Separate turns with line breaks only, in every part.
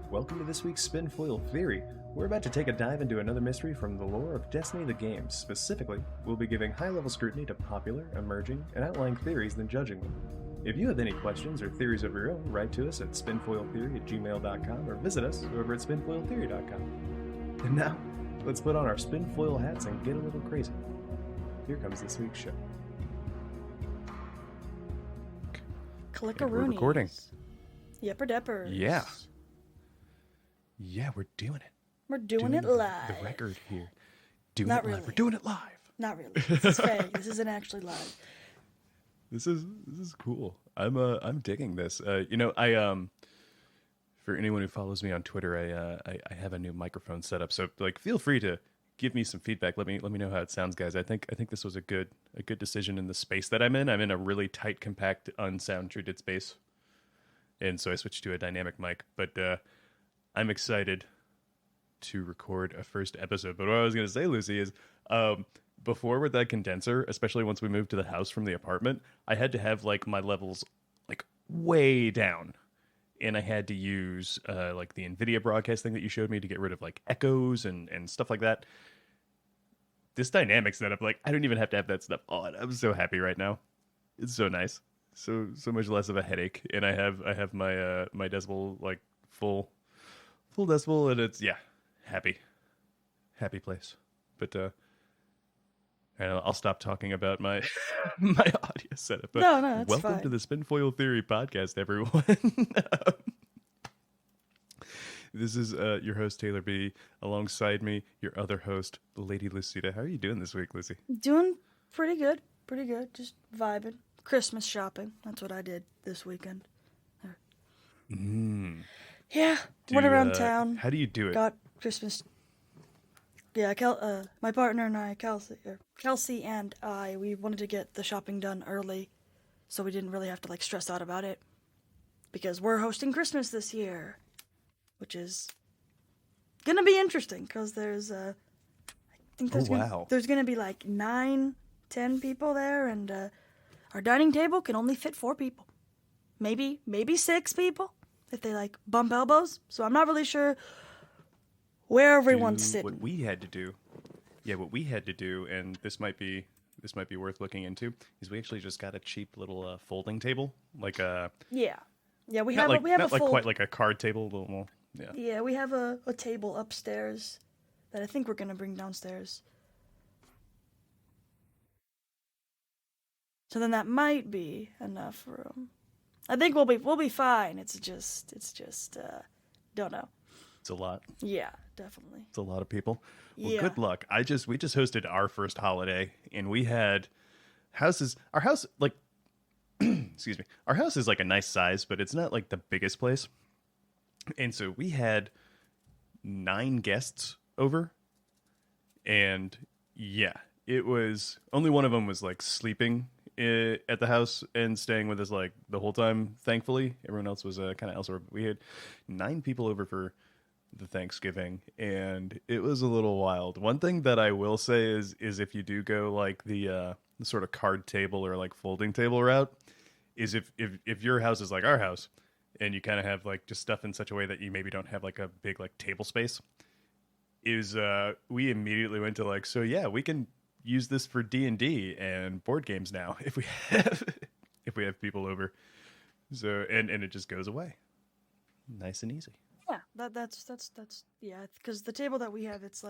Welcome to this week's Spinfoil Theory. We're about to take a dive into another mystery from the lore of Destiny the game. Specifically, we'll be giving high-level scrutiny to popular, emerging, and outlying theories than judging them. If you have any questions or theories of your own, write to us at spinfoiltheory@gmail.com or visit us over at spinfoiltheory.com. And now, let's put on our spinfoil hats and get a little crazy. Here comes this week's show.
Clickaroonies.
We're recording.
Yepper deppers.
Yeah, we're doing it.
We're doing it live.
The record here. Doing
Not
it live.
really.
We're doing it live.
Not really. This is fake. This isn't actually live.
This is cool. I'm digging this. I for anyone who follows me on Twitter, I have a new microphone set up. So feel free to give me some feedback. Let me know how it sounds, guys. I think this was a good decision in the space that I'm in. I'm in a really tight, compact, unsound treated space, and so I switched to a dynamic mic. But I'm excited to record a first episode. But what I was gonna say, Lucy, is before with that condenser, especially once we moved to the house from the apartment, I had to have my levels way down. And I had to use the NVIDIA broadcast thing that you showed me to get rid of echoes and stuff like that. This dynamic setup, I don't even have to have that stuff on. I'm so happy right now. It's so nice. So much less of a headache. And I have my my decibel full decibel, and it's happy place. But I'll stop talking about my my audio setup. But
no, it's
welcome
fine.
to the Spinfoil Theory podcast, everyone. This is your host, Taylor B. Alongside me, your other host, LadyLucida. How are you doing this week, Lucy?
Doing pretty good. Just vibing. Christmas shopping. That's what I did this weekend. Yeah. Went around town.
How do you do it?
Got Christmas. Yeah, my partner and I, Kelsey and I, we wanted to get the shopping done early, so we didn't really have to stress out about it, because we're hosting Christmas this year, which is gonna be interesting, because there's I think there's gonna be 9-10 people there, and our dining table can only fit 4 people, maybe 6 people if they bump elbows. So I'm not really sure where everyone's sitting.
What we had to do, and this might be worth looking into, is we actually just got a cheap little folding table, we have not
a full,
quite like a card table, a little more.
Yeah, we have a table upstairs that I think we're gonna bring downstairs. So then that might be enough room. I think we'll be fine. It's just don't know.
It's a lot.
Yeah, definitely.
It's a lot of people. Well,
Yeah.
Good luck. We just hosted our first holiday, and we had houses. Our house, excuse me. Our house is a nice size, but it's not the biggest place. And so we had 9 guests over, and it was only one of them was sleeping at the house and staying with us the whole time. Thankfully, everyone else was kind of elsewhere. But we had 9 people over for the Thanksgiving, and it was a little wild. One thing that I will say is if you do go the sort of card table or folding table route, is if your house is like our house, and you kind of have just stuff in such a way that you maybe don't have a big table space, is we immediately went to so we can use this for D&D and board games now if we have people over. So and it just goes away, nice and easy.
Yeah, that's because the table that we have, it's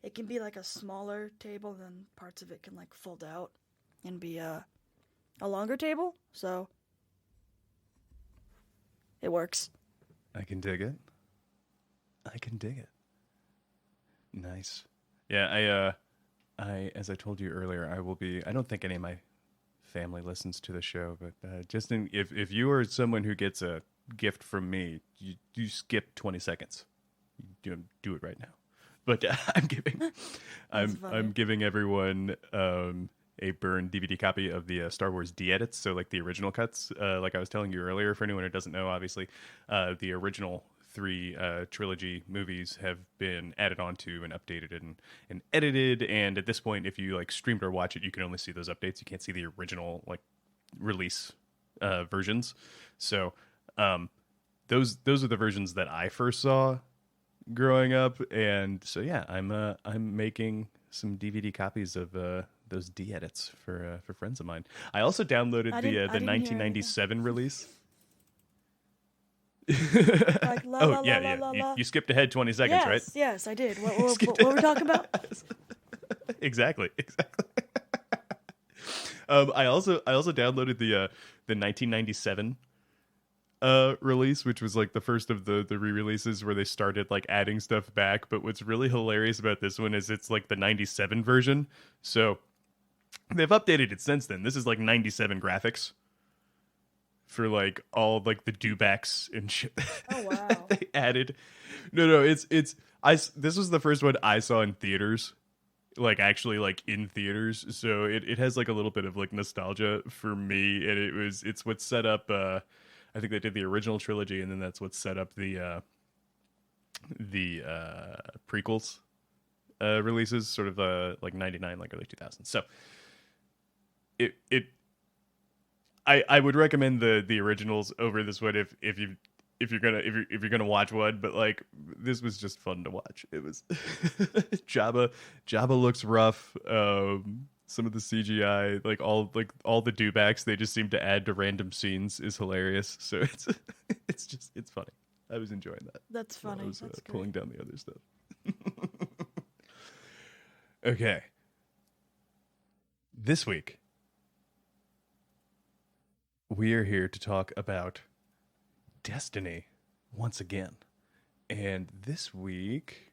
it can be a smaller table, then parts of it can fold out and be a longer table, so it works.
I can dig it. Nice. Yeah, I as I told you earlier, I don't think any of my family listens to the show, but if you are someone who gets a gift from me, you skip 20 seconds. You do it right now. But I'm giving everyone a burned DVD copy of the Star Wars D-edits, so the original cuts. Like I was telling you earlier, for anyone who doesn't know, obviously, the original 3 trilogy movies have been added onto and updated and edited. And at this point, if you streamed or watch it, you can only see those updates. You can't see the original release versions. So those are the versions that I first saw growing up, and so yeah, I'm making some DVD copies of those D edits for friends of mine. I also downloaded
I
the
didn't hear anything.
1997 release.
Like la
Oh
la la
yeah,
la
yeah.
la la.
You skipped ahead 20 seconds, right?
Yes, I did. What,
You
what,
skipped
what were we talking about?
exactly. I also downloaded the 1997 release, which was like the first of the re-releases where they started like adding stuff back. But what's really hilarious about this one is it's like the 97 version. So they've updated it since then. This is like 97 graphics for like all like the dewbacks and shit
Oh wow.
that they added. No, it's this was the first one I saw in theaters, like actually like in theaters. So it has like a little bit of like nostalgia for me, and it's what set up I think they did the original trilogy, and then that's what set up the prequels releases, sort of like 99, like early 2000s. So it I would recommend the originals over this one if you're gonna watch one, but like this was just fun to watch. It was Jabba looks rough. Some of the CGI, like all the dewbacks they just seem to add to random scenes is hilarious. So it's funny. I was enjoying that.
That's funny.
While I was
That's
pulling
great.
down the other stuff. Okay. This week we are here to talk about Destiny once again. And this week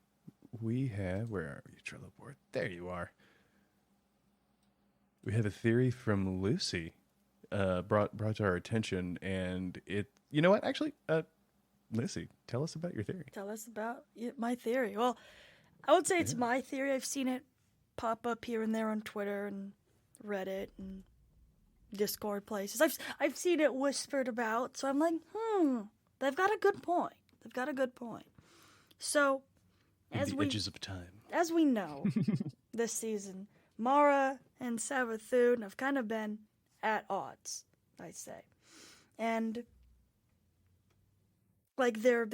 we have, where are you, Trello board? There you are. We have a theory from Lucy brought to our attention, and you know what? Actually, Lucy, tell us about your theory.
Tell us about my theory. Well, I would say it's my theory. I've seen it pop up here and there on Twitter and Reddit and Discord places. I've seen it whispered about, so I'm like, they've got a good point. They've got a good point. So,
Edges of time.
as we know, this season, Mara and Savathun have kind of been at odds, I'd say, and like they're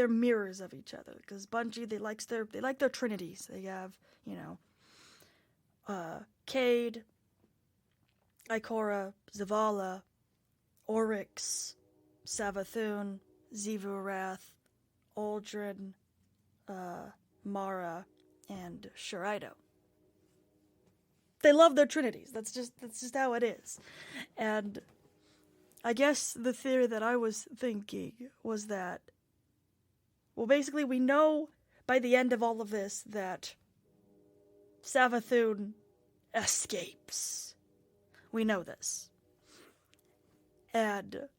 mirrors of each other, because Bungie they like their trinities. They have Cade, Ikora, Zavala, Oryx, Savathun, Zivurath, Aldrin, Mara, and Shuraido. They love their trinities. That's just how it is. And I guess the theory that I was thinking was that, well, basically we know by the end of all of this that Savathun escapes. We know this. And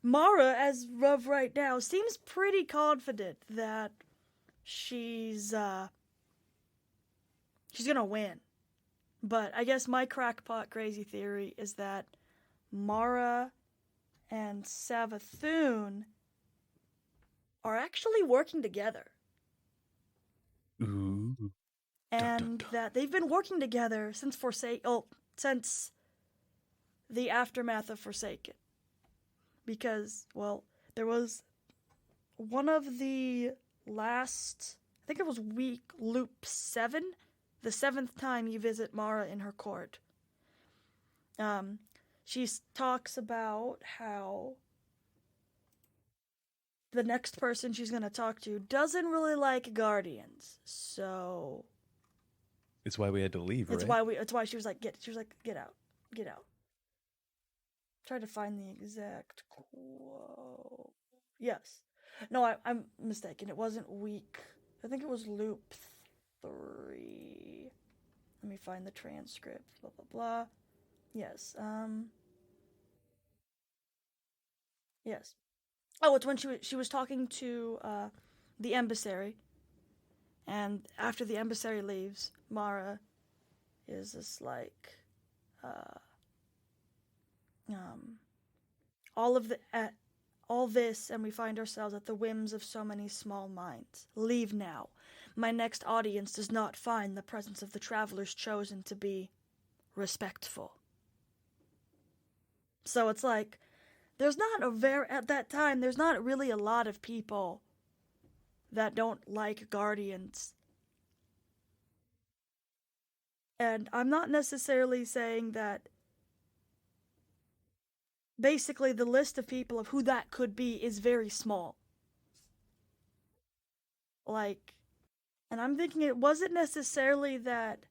Mara, as of right now, seems pretty confident that she's gonna win. But I guess my crackpot crazy theory is that Mara and Savathun are actually working together.
Ooh.
And
Dun, dun, dun.
that they've been working together since since the aftermath of Forsaken. Because, well, there was one of the last, I think it was week loop 7, the 7th time you visit Mara in her court. She talks about how the next person she's going to talk to doesn't really like Guardians, so
It's why we had to leave,
it's
right?
why she was like, get out. Try to find the exact quote. Yes. No, I'm mistaken. It wasn't week. I think it was loop 3. Let me find the transcript. Blah blah blah. Yes. Yes. Oh, it's when she was talking to the emissary, and after the emissary leaves, Mara is just like, all this, and we find ourselves at the whims of so many small minds. Leave now. My next audience does not find the presence of the travelers chosen to be respectful. So it's like there's not a very, at that time, there's not really a lot of people that don't like Guardians. And I'm not necessarily saying that basically the list of people of who that could be is very small. Like, and I'm thinking it wasn't necessarily that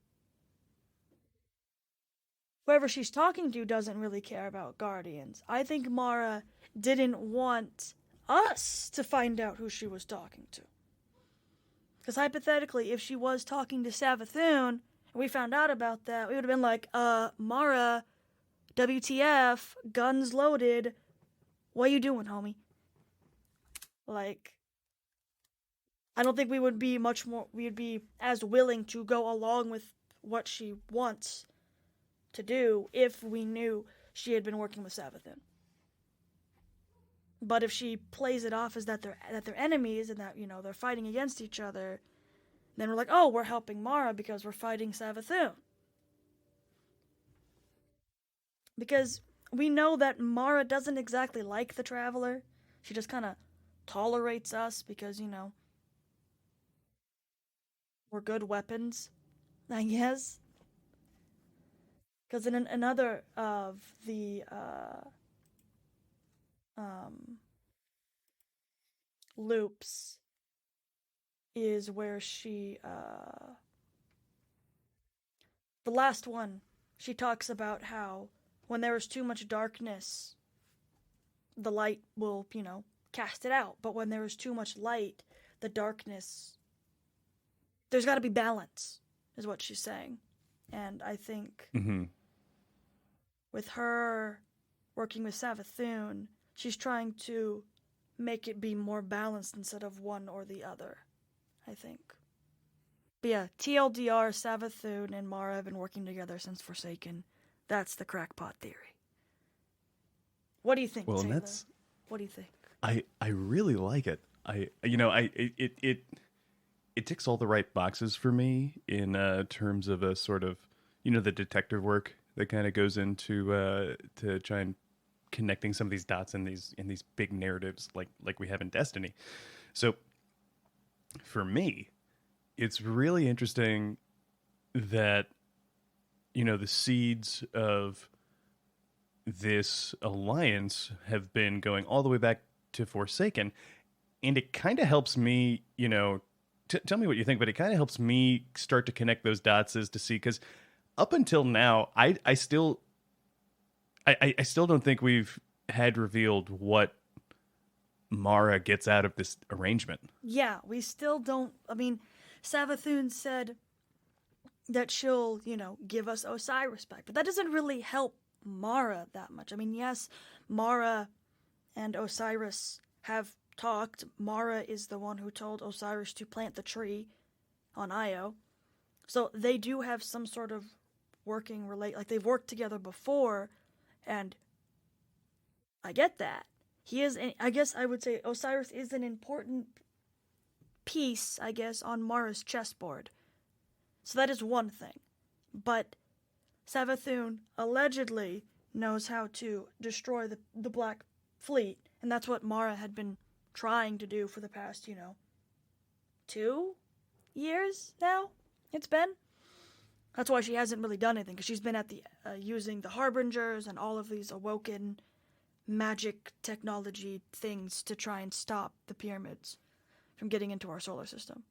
whoever she's talking to doesn't really care about Guardians. I think Mara didn't want us to find out who she was talking to. Because hypothetically, if she was talking to Savathun and we found out about that, we would have been like, Mara, WTF, guns loaded, what you doing, homie? Like, I don't think we would be we'd be as willing to go along with what she wants to do if we knew she had been working with Savathun. But if she plays it off as that they're enemies and that, they're fighting against each other, then we're like, oh, we're helping Mara because we're fighting Savathun. Because we know that Mara doesn't exactly like the Traveler. She just kind of tolerates us because, we're good weapons, I guess. Because in another of the loops is where she the last one, she talks about how when there is too much darkness, the light will, cast it out. But when there is too much light, the darkness, there's got to be balance, is what she's saying. And I think with her working with Savathun, she's trying to make it be more balanced instead of one or the other, I think. But yeah, TLDR, Savathun, and Mara have been working together since Forsaken. That's the crackpot theory. What do you think, Taylor? What do you think?
I really like it. It ticks all the right boxes for me in terms of a sort of, the detective work that kind of goes into to try and connecting some of these dots in these big narratives like we have in Destiny. So for me, it's really interesting that the seeds of this alliance have been going all the way back to Forsaken, and it kind of helps me, tell me what you think, but it kind of helps me start to connect those dots as to see, because up until now, I still don't think we've had revealed what Mara gets out of this arrangement.
Yeah, we still don't. I mean, Savathun said that she'll, give us Osiris back, but that doesn't really help Mara that much. I mean, yes, Mara and Osiris have talked. Mara is the one who told Osiris to plant the tree on Io. So they do have some sort of working like they've worked together before, and I get that. I guess I would say Osiris is an important piece, I guess, on Mara's chessboard. So that is one thing. But Savathun allegedly knows how to destroy the Black Fleet, and that's what Mara had been trying to do for the past, 2 years now. It's been. That's why she hasn't really done anything, because she's been at the using the Harbingers and all of these awoken magic technology things to try and stop the pyramids from getting into our solar system.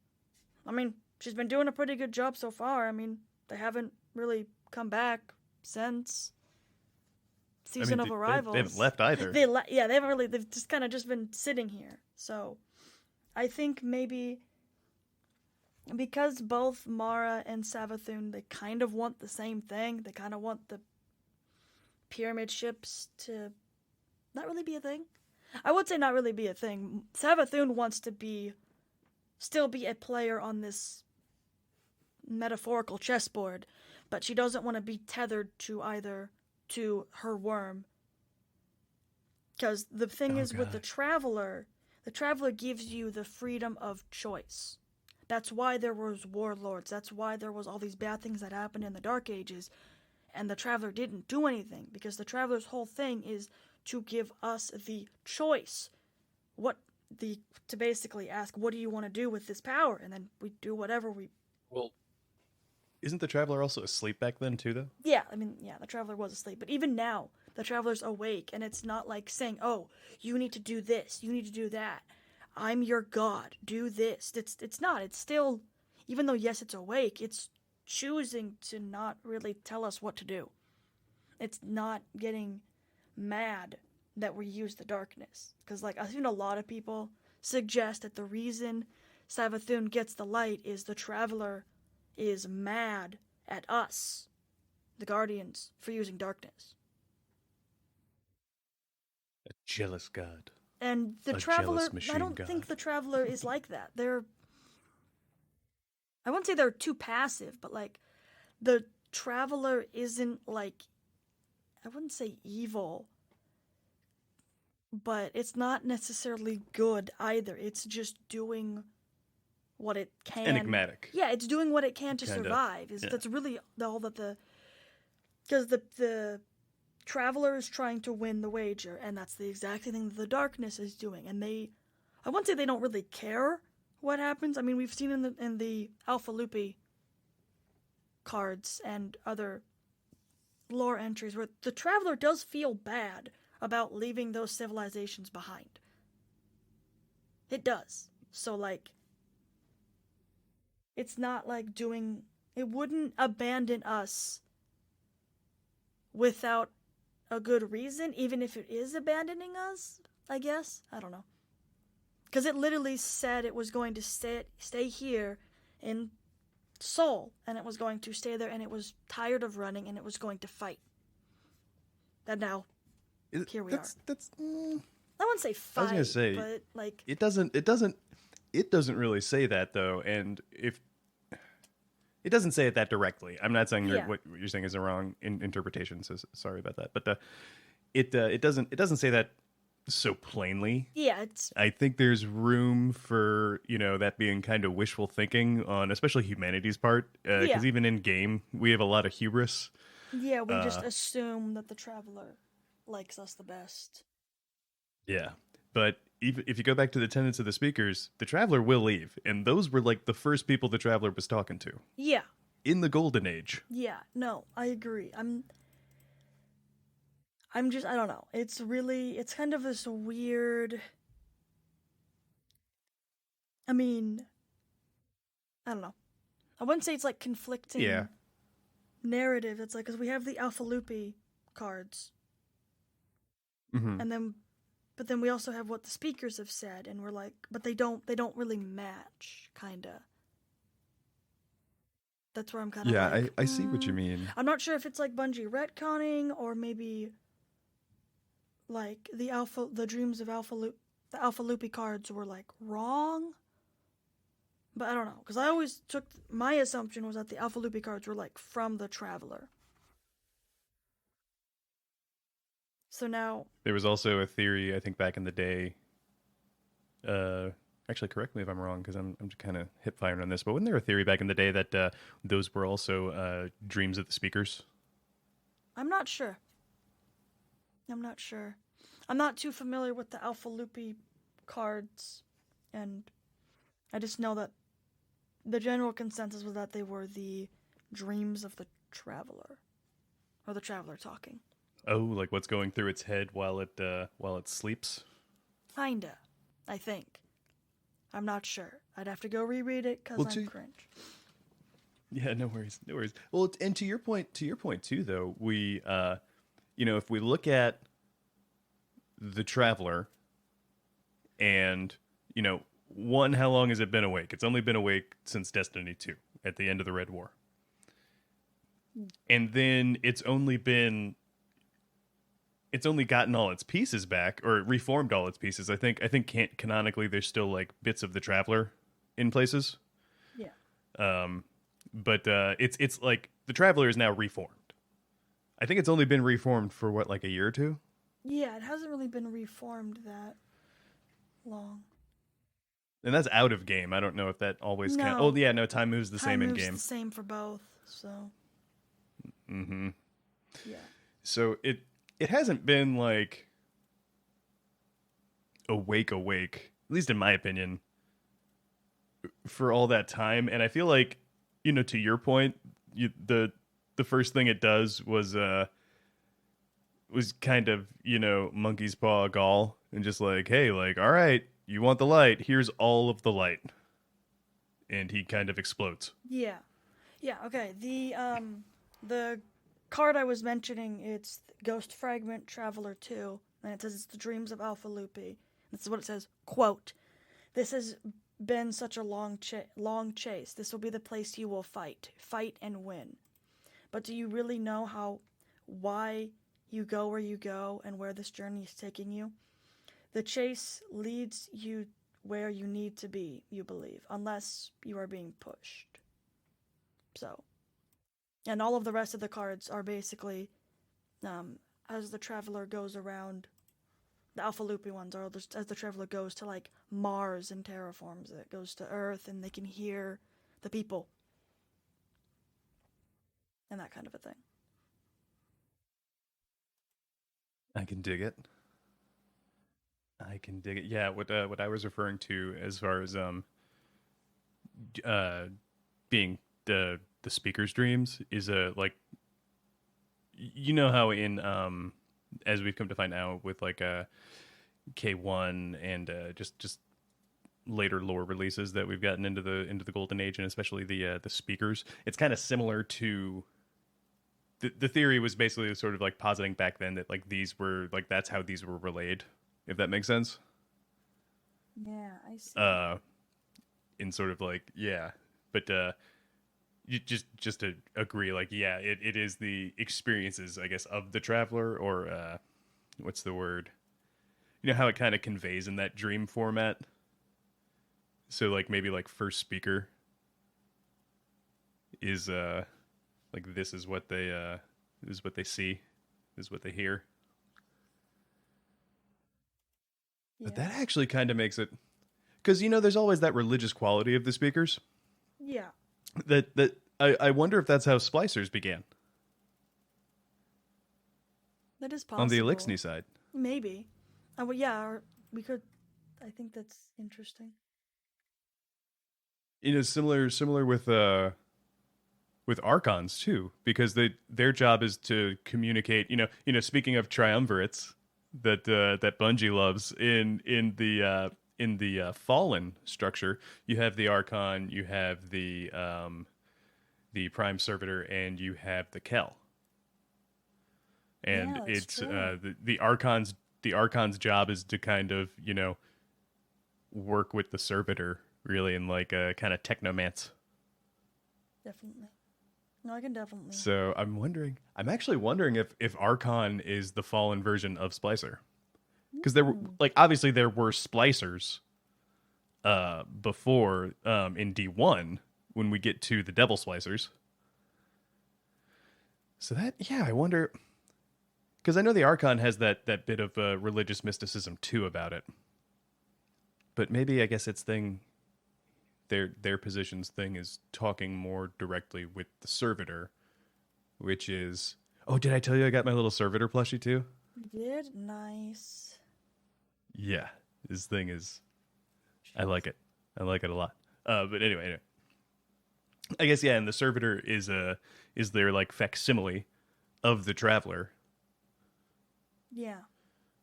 I mean, she's been doing a pretty good job so far. I mean, they haven't really come back since Season of Arrivals.
They haven't left either.
They haven't really. They've just kind of just been sitting here. So, I think maybe because both Mara and Savathun, they kind of want the same thing. They kind of want the pyramid ships to not really be a thing. I would say not really be a thing. Savathun wants to still be a player on this metaphorical chessboard, but she doesn't want to be tethered to her worm. Because the thing is, with the Traveler gives you the freedom of choice. That's why there was warlords. That's why there was all these bad things that happened in the Dark Ages. and the Traveler didn't do anything, because the Traveler's whole thing is to give us the choice. To basically ask, what do you want to do with this power? And then we do whatever we...
Well, isn't the Traveler also asleep back then, too, though?
Yeah, I mean, yeah, the Traveler was asleep. But even now, the Traveler's awake, and it's not like saying, oh, you need to do this, you need to do that. I'm your god, do this. It's not. It's still, even though, yes, it's awake, it's choosing to not really tell us what to do. It's not getting mad that we use the darkness. Because, like, I've seen a lot of people suggest that the reason Savathun gets the light is the Traveler is mad at us, the Guardians, for using darkness.
A jealous god.
And the Traveler, I don't think the Traveler is like that. I wouldn't say they're too passive, but, like, the Traveler isn't, like, I wouldn't say evil, but it's not necessarily good either. It's just doing what it can.
Enigmatic.
Yeah, it's doing what it can to survive. That's really all that because the Traveler is trying to win the wager, and that's the exact thing that the darkness is doing. And I wouldn't say they don't really care what happens. I mean, we've seen in the Alpha Lupi cards and other lore entries where the Traveler does feel bad about leaving those civilizations behind. It does. So, like, it's not like it wouldn't abandon us without a good reason, even if it is abandoning us, I guess. I don't know. Because it literally said it was going to stay here in Seoul, and it was going to stay there, and it was tired of running, and it was going to fight. And now, here we are. I wouldn't say fight,
I was gonna say,
but, like...
It doesn't really say that, though, and if... It doesn't say it that directly. I'm not saying what you're saying is a wrong interpretation, so sorry about that. But it doesn't say that so plainly.
Yeah,
I think there's room for, that being kind of wishful thinking on especially humanity's part, because even in game we have a lot of hubris.
Yeah, we just assume that the Traveler likes us the best.
Yeah, but even if you go back to the tenets of the speakers, the Traveler will leave, and those were like the first people the Traveler was talking to.
Yeah.
In the Golden Age.
Yeah, no, I agree. I'm just, I don't know. It's kind of this weird... I mean, I don't know. I wouldn't say it's like conflicting narrative. It's like, because we have the Alpha Lupi cards.
Mm-hmm.
But then we also have what the speakers have said, and we're like, but they don't really match, kinda. That's where I'm kind of like...
I see what you mean.
I'm not sure if it's like Bungie retconning, or maybe like the dreams of the Alpha Lupi cards were like wrong. But I don't know, because I always my assumption was that the Alpha Lupi cards were like from the Traveler. So now...
There was also a theory, I think, back in the day. Actually, correct me if I'm wrong, because I'm just kind of hip-firing on this. But wasn't there a theory back in the day that those were also dreams of the speakers?
I'm not sure. I'm not too familiar with the Alpha Lupi cards, and I just know that the general consensus was that they were the dreams of the Traveler, or the Traveler talking.
Oh, like what's going through its head while it sleeps?
Kinda, I think. I'm not sure. I'd have to go reread it because I'm cringe.
Yeah, no worries. Well, and to your point too, though, we, if we look at the Traveler, and one, how long has it been awake? It's only been awake since Destiny 2 at the end of the Red War, and then it's only gotten all its pieces back, or reformed all its pieces. I think canonically there's still like bits of the Traveler in places.
Yeah.
But it's like the Traveler is now reformed. I think it's only been reformed for what, like a year or two?
Yeah, it hasn't really been reformed that long.
And that's out of game. I don't know if that always counts. Oh yeah, no, time moves the same in game.
The same for both, so.
Mm-hmm.
Yeah.
So it hasn't been like awake, at least in my opinion, for all that time. And I feel like, to your point, the first thing it does was kind of, monkey's paw gall and just like, hey, like, all right, you want the light, here's all of the light. And he kind of explodes.
Yeah. Yeah, okay. The card I was mentioning, it's Ghost Fragment Traveler 2, and it says it's the dreams of Alpha Lupi. This is what it says, quote, "This has been such a long chase. This will be the place you will fight and win. But do you really know why you go where you go and where this journey is taking you? The chase leads you where you need to be, you believe, unless you are being pushed." So, and all of the rest of the cards are basically, as the traveler goes around, the Alpha Loopy ones are just as the traveler goes to like Mars and terraforms it, goes to Earth and they can hear the people. And that kind of a thing.
I can dig it. Yeah, what I was referring to as far as uh being the speaker's dreams is like, how in as we've come to find out with like K1 and just later lore releases that we've gotten into the golden age, and especially the speakers, it's kind of similar to the theory was basically sort of like positing back then that like these were like that's how these were relayed, if that makes sense.
Yeah, I see.
In sort of like, yeah, but you just to agree, like, yeah, it is the experiences, I guess, of the traveler, or what's the word, how it kind of conveys in that dream format. So like maybe like first speaker is like this is what they see, is what they hear.
Yeah.
But that actually kind of makes it, because there's always that religious quality of the speakers.
Yeah.
That I wonder if that's how splicers began
That is possible.
on the Elixni side.
Maybe. Well, yeah, or we could. I think that's interesting.
Similar with archons too, because their job is to communicate. Speaking of triumvirates that Bungie loves in the fallen structure, you have the archon, you have the prime servitor, and you have the Kel. And
Yeah,
it's
true.
the archon's job is to kind of work with the servitor, really, in like a kind of technomance.
Definitely. No, I can definitely.
So I'm actually wondering if Archon is the fallen version of Splicer, because there were like obviously there were splicers before in D1 when we get to the Devil Splicers. So that, yeah, I wonder, because I know the Archon has that bit of religious mysticism too about it, but maybe I guess its thing, their position's thing is talking more directly with the servitor, which is, oh, did I tell you I got my little servitor plushie too?
You did? Nice.
Yeah, his thing is, I like it. I like it a lot. But anyway, I guess, yeah, and the servitor is their like facsimile of the traveler,
Yeah.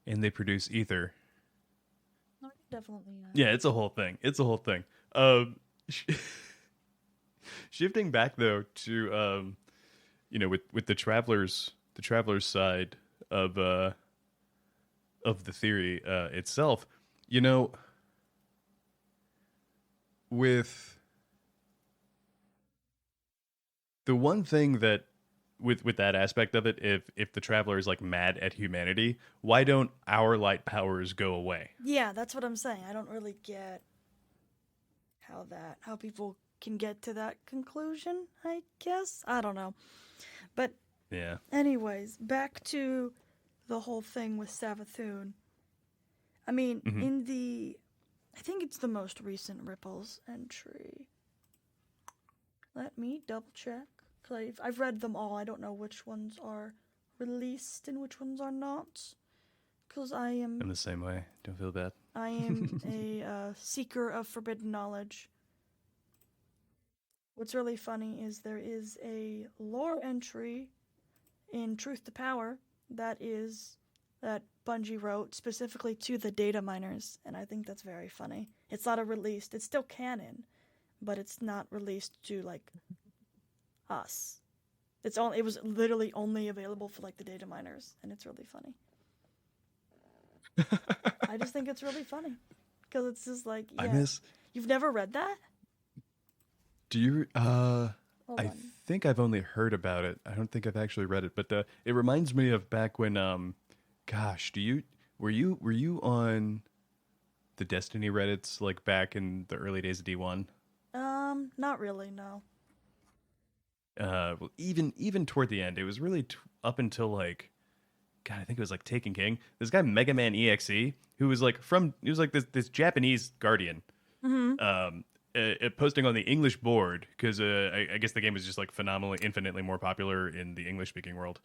and they produce ether.
No, I can definitely.
Yeah, it's a whole thing. Um, shifting back though to with the travelers side of the theory itself, with the one thing that with that aspect of it, if the traveler is like mad at humanity, why don't our light powers go away?
Yeah, that's what I'm saying. I don't really get how people can get to that conclusion, I guess. I don't know. But
Yeah.
anyways, back to the whole thing with Savathun. I mean,
Mm-hmm.
I think it's the most recent Ripples entry. Let me double check. 'Cause I've read them all. I don't know which ones are released and which ones are not. Because I
I'm
am
the same way. Don't feel bad.
a seeker of forbidden knowledge. What's really funny is there is a lore entry in Truth to Power that Bungie wrote specifically to the data miners, and I think that's very funny. It's not a released, it's still canon, but it's not released to like us. It was literally only available for like the data miners, and it's really funny. I just think it's really funny because it's just like, yeah. You've never read that?
Do you?
Hold
I
on.
think I've only heard about it. I don't think I've actually read it, but it reminds me of back when, gosh, were you on the Destiny Reddits like back in the early days of D1?
Not really, no.
Well, even toward the end, it was really up until like, God, I think it was like Taken King. This guy Mega Man EXE, who was like he was like this Japanese guardian, posting on the English board because I guess the game was just like phenomenally, infinitely more popular in the English speaking world.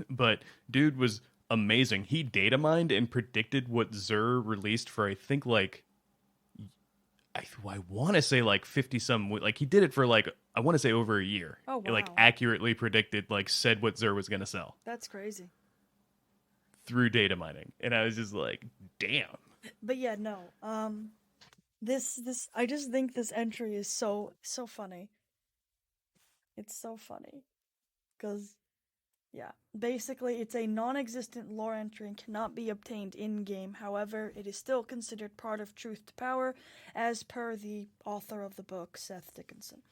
But dude was amazing. He data mined and predicted what Xur released for I think like I want to say like 50 some, like he did it for like I want to say over a year.
Oh, wow.
It like accurately predicted, like said what Xur was going to sell
That's crazy.
through data mining. And I was just like, damn.
But yeah, no. This I just think this entry is so funny. It's so funny. Cuz yeah, basically it's a non-existent lore entry and cannot be obtained in-game. However, it is still considered part of Truth to Power as per the author of the book, Seth Dickinson.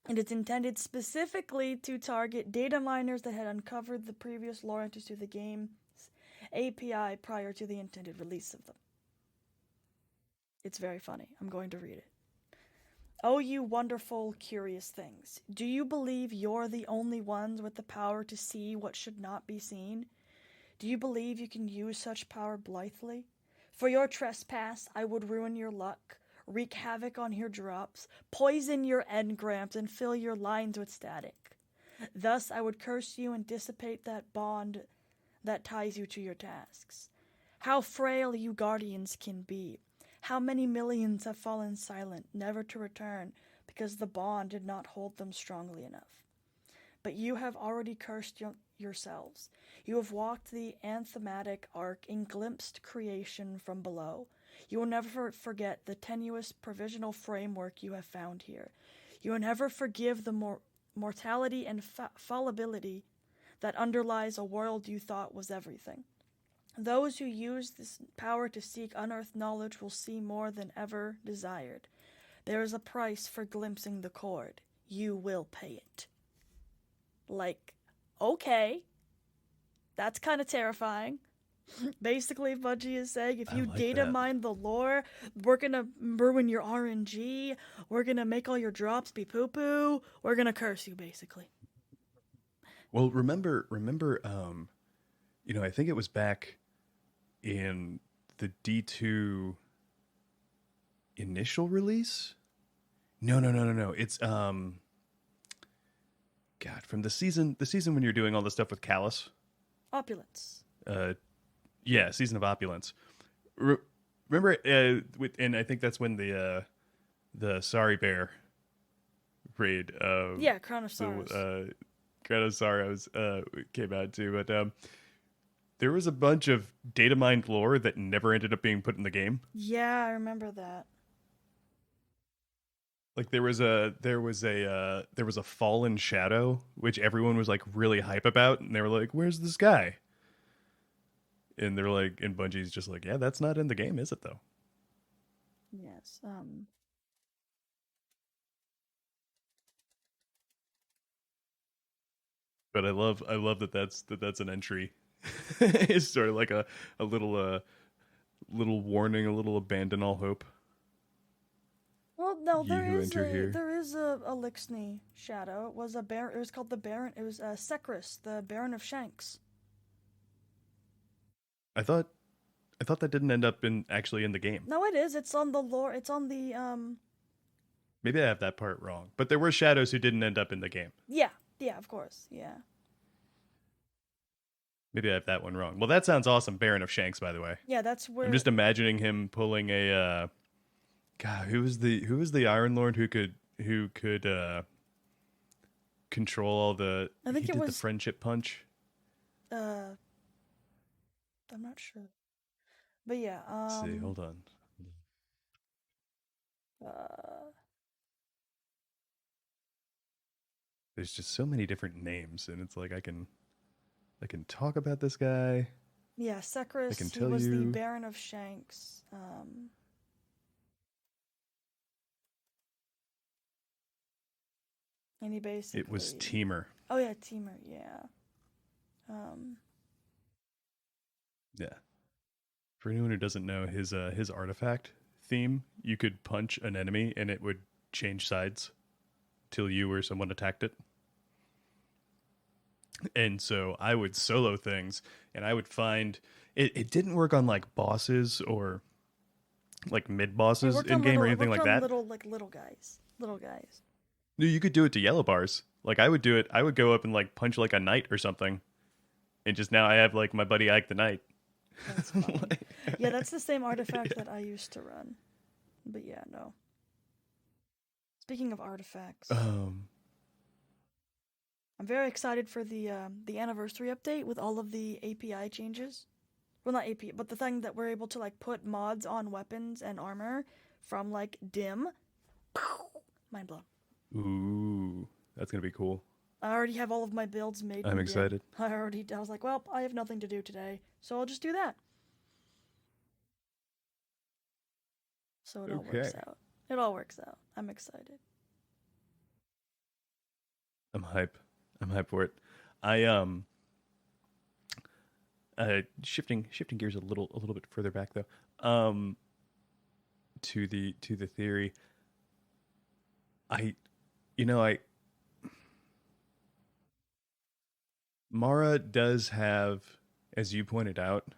And it's intended specifically to target data miners that had uncovered the previous lore entries to the game's API prior to the intended release of them. It's very funny. I'm going to read it. Oh, you wonderful, curious things. Do you believe you're the only ones with the power to see what should not be seen? Do you believe you can use such power blithely? For your trespass, I would ruin your luck, wreak havoc on your drops, poison your engrams, and fill your lines with static. Thus, I would curse you and dissipate that bond that ties you to your tasks. How frail you guardians can be. How many millions have fallen silent, never to return, because the bond did not hold them strongly enough. But you have already cursed yourselves. You have walked the anthematic arc and glimpsed creation from below. You will never forget the tenuous provisional framework you have found here. You will never forgive the mortality and fallibility that underlies a world you thought was everything. Those who use this power to seek unearthed knowledge will see more than ever desired. There is a price for glimpsing the cord. You will pay it. Like, okay. That's kind of terrifying. Basically, Bungie is saying if you data mine the lore, we're going to ruin your RNG. We're going to make all your drops be poo-poo. We're going to curse you, basically.
Well, remember, I think it was back in the D2 initial release. No. It's God, from the season when you're doing all the stuff with Callus.
Opulence.
Yeah, Season of Opulence. Remember, and I think that's when the Sorry Bear raid.
Yeah, Crown of Sorrows.
Crown of Sorrows came out too, but there was a bunch of data mined lore that never ended up being put in the game.
Yeah, I remember that.
Like there was a fallen shadow which everyone was like really hype about, and they were like, "Where's this guy?" And they're like, and Bungie's just like, "Yeah, that's not in the game, is it though?"
Yes.
But I love that's an entry. It's sort of like a little warning, a little abandon all hope.
Well, no, there is a Elixni shadow. It was It was called the Baron. It was Sekris, the Baron of Shanks.
I thought that didn't end up actually in the game.
No, it is. It's on the lore. It's on the
Maybe I have that part wrong, but there were shadows who didn't end up in the game.
Yeah, of course, yeah.
Maybe I have that one wrong. Well, that sounds awesome. Baron of Shanks, by the way.
Yeah, that's
I'm
where.
just imagining him pulling a God, who was the Iron Lord who could control all the
I
he
think it
did the
was.
friendship punch.
Uh, I'm not sure, but yeah.
Let's see, hold on.
Uh,
There's just so many different names, and it's like I can talk about this guy.
yeah,
I can
Sekris. He
tell
was the
you
Baron of Shanks. And he
it was
basically.
Teamer.
Oh yeah, Teamer. Yeah. Um.
Yeah. For anyone who doesn't know his artifact theme, you could punch an enemy and it would change sides till you or someone attacked it. And so I would solo things and I would find it didn't work on like bosses or like mid
It
bosses
worked
in
on
game or
little. It
anything
worked
like
on
that.
little like little guys. Little guys.
No, you could do it to yellow bars. Like I would do it. I would go up and like punch like a knight or something, and just now I have like my buddy Ike the Knight.
That's fine. Yeah, that's the same artifact that I used to run. But yeah, no. Speaking of artifacts,
um,
I'm very excited for the anniversary update with all of the API changes. Well, not API, but the thing that we're able to like put mods on weapons and armor from like dim. Mind blown.
ooh, that's gonna be cool.
I already have all of my builds made.
I'm
in
excited.
Dim. I was like, well, I have nothing to do today, so I'll just do that. So it all works
Okay,
out. It all works out. I'm excited.
I'm hype. I'm hype for it. I shifting gears a little bit further back though. To the theory. I you know I Mara does have, as you pointed out,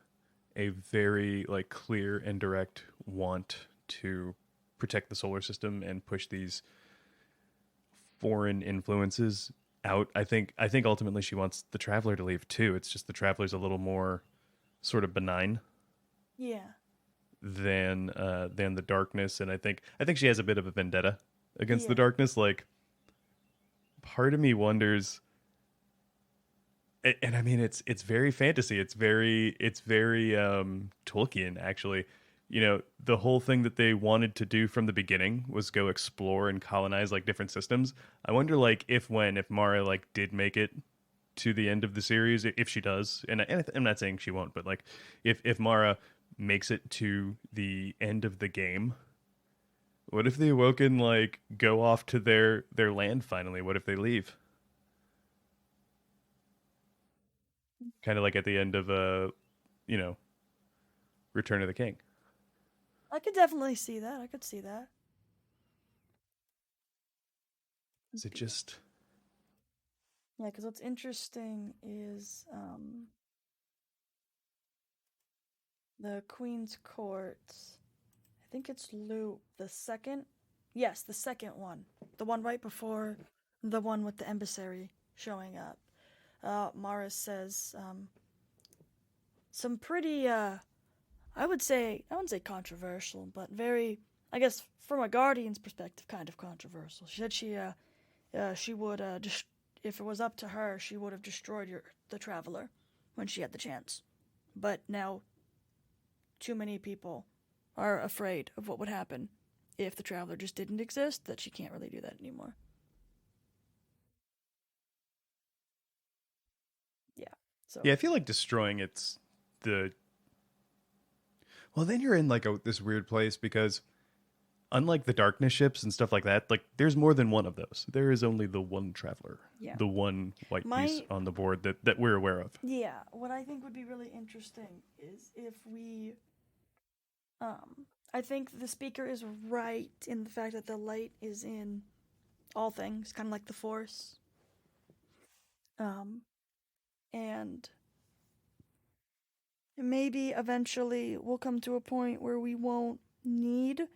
a very like clear and direct want to protect the solar system and push these foreign influences out. I think ultimately she wants the Traveler to leave too. It's just the Traveler's a little more sort of benign
Yeah.
than the darkness, and I think she has a bit of a vendetta against the
Yeah.
darkness. Like part of me wonders, and I mean it's very fantasy. It's very Tolkien actually. The whole thing that they wanted to do from the beginning was go explore and colonize like different systems. I wonder like if Mara like did make it to the end of the series, if she does, and I'm not saying she won't, but like if Mara makes it to the end of the game, what if the Awoken like go off to their land finally? What if they leave? Kind of like at the end of you know, Return of the King.
I could definitely see that. I could see that.
Is it just
Yeah, because what's interesting is the Queen's Court. I think it's Loop the second. Yes, the second one. The one right before the one with the emissary showing up. Mara says some pretty I wouldn't say controversial, but very, I guess from a Guardian's perspective, kind of controversial. She said she would just if it was up to her, she would have destroyed the Traveler when she had the chance. But now, too many people are afraid of what would happen if the Traveler just didn't exist. That she can't really do that anymore. Yeah. So
yeah? I feel like destroying it's the well. Then you're in like this weird place because unlike the darkness ships and stuff like that, like there's more than one of those. There is only the one Traveler,
yeah,
the one white piece
my
on the board that we're aware of.
yeah. What I think would be really interesting is if we I think the speaker is right in the fact that the light is in all things, kind of like the Force. Um, and maybe eventually we'll come to a point where we won't need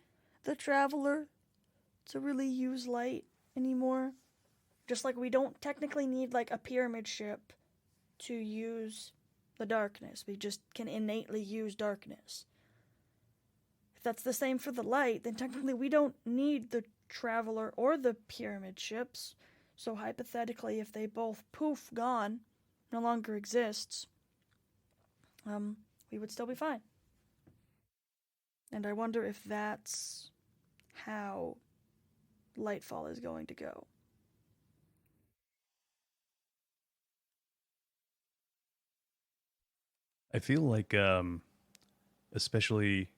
the Traveler to really use light anymore. Just like we don't technically need like a pyramid ship to use the darkness. We just can innately use darkness. If that's the same for the light, then technically we don't need the traveler or the pyramid ships. So hypothetically, if they both poof, gone, no longer exists, we would still be fine. And I wonder if that's how Lightfall is going to go.
I feel like, especially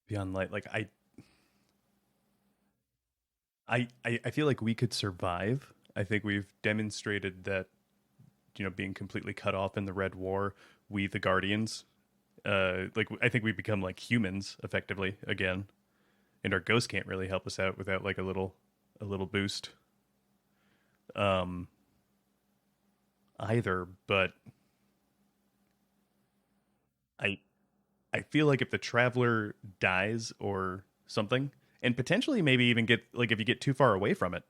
beyond light, like I feel like we could survive. I think we've demonstrated that, being completely cut off in the Red War, we the Guardians, like I think we become like humans effectively again, and our ghost can't really help us out without like a little boost, um, either. But I I feel like if the Traveler dies or something, and potentially maybe even get like if you get too far away from it,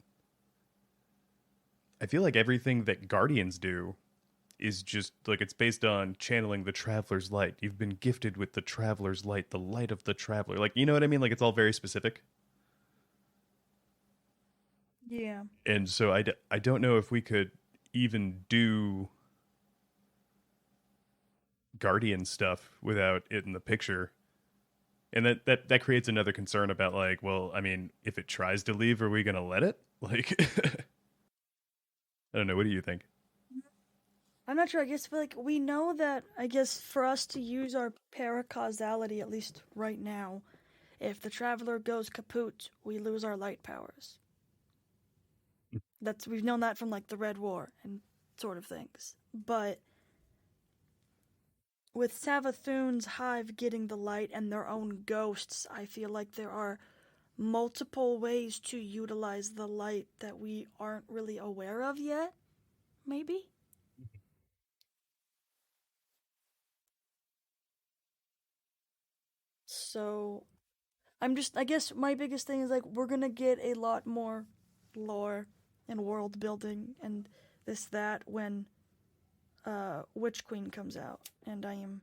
I feel like everything that Guardians do is just like it's based on channeling the Traveler's light. You've been gifted with the Traveler's light, the light of the Traveler. Like, you know what I mean? Like, it's all very specific.
Yeah.
And so I don't know if we could even do Guardian stuff without it in the picture. And that creates another concern about like, well, I mean, if it tries to leave, are we going to let it? Like, I don't know. What do you think?
I'm not sure. I guess like we know that I guess for us to use our paracausality, at least right now, if the traveler goes kaput, we lose our light powers. That's we've known that from like the Red War and sort of things. But with Savathun's hive getting the light and their own ghosts, I feel like there are multiple ways to utilize the light that we aren't really aware of yet. Maybe? So I guess my biggest thing is like we're gonna get a lot more lore and world building and this that when Witch Queen comes out, and I am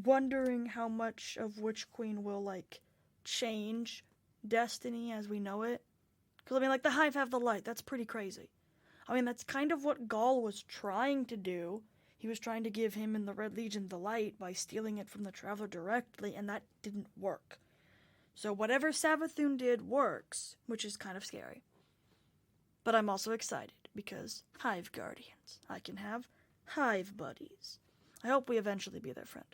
wondering how much of Witch Queen will like change Destiny as we know it. Because I mean, like the Hive have the light. That's pretty crazy. I mean, that's kind of what Gaul was trying to do. He was trying to give him and the Red Legion the light by stealing it from the Traveler directly, and that didn't work. So whatever Savathun did works, which is kind of scary. But I'm also excited because Hive Guardians. I can have Hive buddies. I hope we eventually be their friend.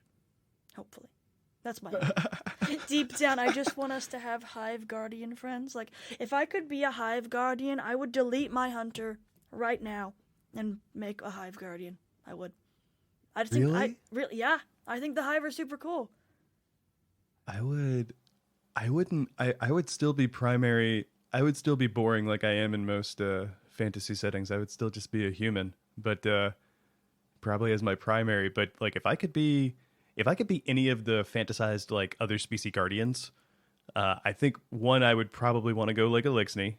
Hopefully. That's my aim. Deep down, I just want us to have Hive Guardian friends. Like, if I could be a Hive Guardian, I would delete my Hunter right now and make a Hive Guardian. I would. I just think
Really?
yeah. I think the Hive are super cool.
I would. I wouldn't. I would still be primary. I would still be boring like I am in most fantasy settings. I would still just be a human, but probably as my primary. But like, if I could be any of the fantasized like other species guardians, I think one I would probably want to go like Elixni,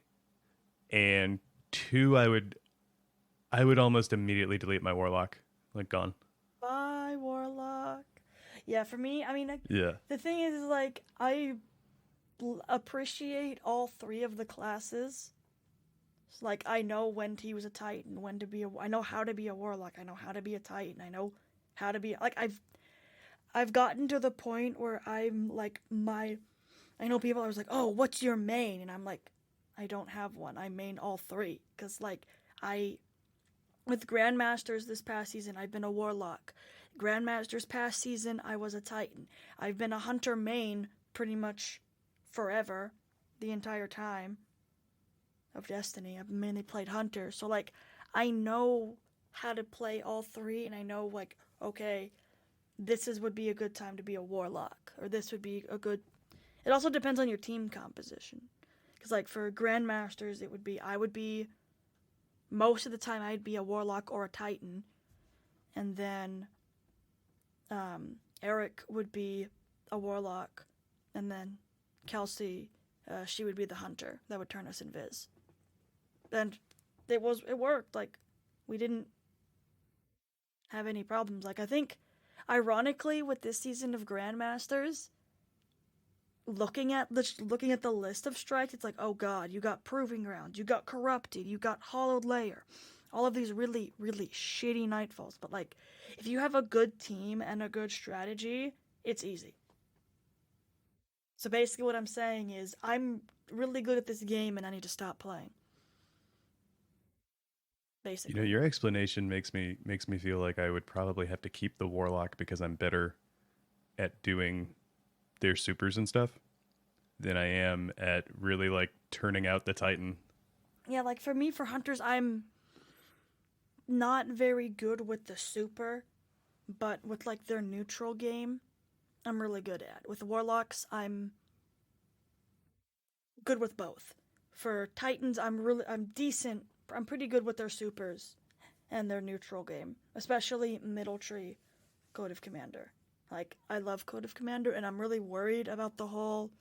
and two I would almost immediately delete my warlock, like gone.
Bye, Warlock. Yeah, for me, I mean,
Yeah.
the thing is, like, I appreciate all three of the classes. It's like, I know when to use a Titan, when to be a. I know how to be a Warlock. I know how to be a Titan. I know how to be. Like, I've gotten to the point where I'm like, I know people are like, oh, what's your main? And I'm like, I don't have one. I main all three. Because, like, I. With Grandmasters this past season, I've been a Warlock. Grandmasters past season, I was a Titan. I've been a Hunter main pretty much forever, the entire time of Destiny. I've mainly played Hunter. So, like, I know how to play all three, and I know, like, okay, would be a good time to be a Warlock. Or this would be a good. It also depends on your team composition. Because, like, for Grandmasters, I would be. Most of the time, I'd be a Warlock or a Titan. And then Eric would be a Warlock. And then Kelsey, she would be the Hunter that would turn us invis. And it worked. Like, we didn't have any problems. Like, I think, ironically, with this season of Grandmasters, looking at the list of strikes, it's like, oh god, you got Proving Grounds, you got Corrupted, you got Hollowed Layer, all of these really, really shitty Nightfalls. But like, if you have a good team and a good strategy, it's easy. So basically, what I'm saying is, I'm really good at this game, and I need to stop playing. Basically,
Your explanation makes me feel like I would probably have to keep the warlock because I'm better at doing their supers and stuff than I am at really like turning out the Titan.
yeah. Like for me, for hunters, I'm not very good with the super, but with like their neutral game, I'm really good at. With warlocks, I'm good with both. For titans, I'm decent. I'm pretty good with their supers and their neutral game, especially middle tree Code of Commander. Like, I love Code of Commander, and I'm really worried about the whole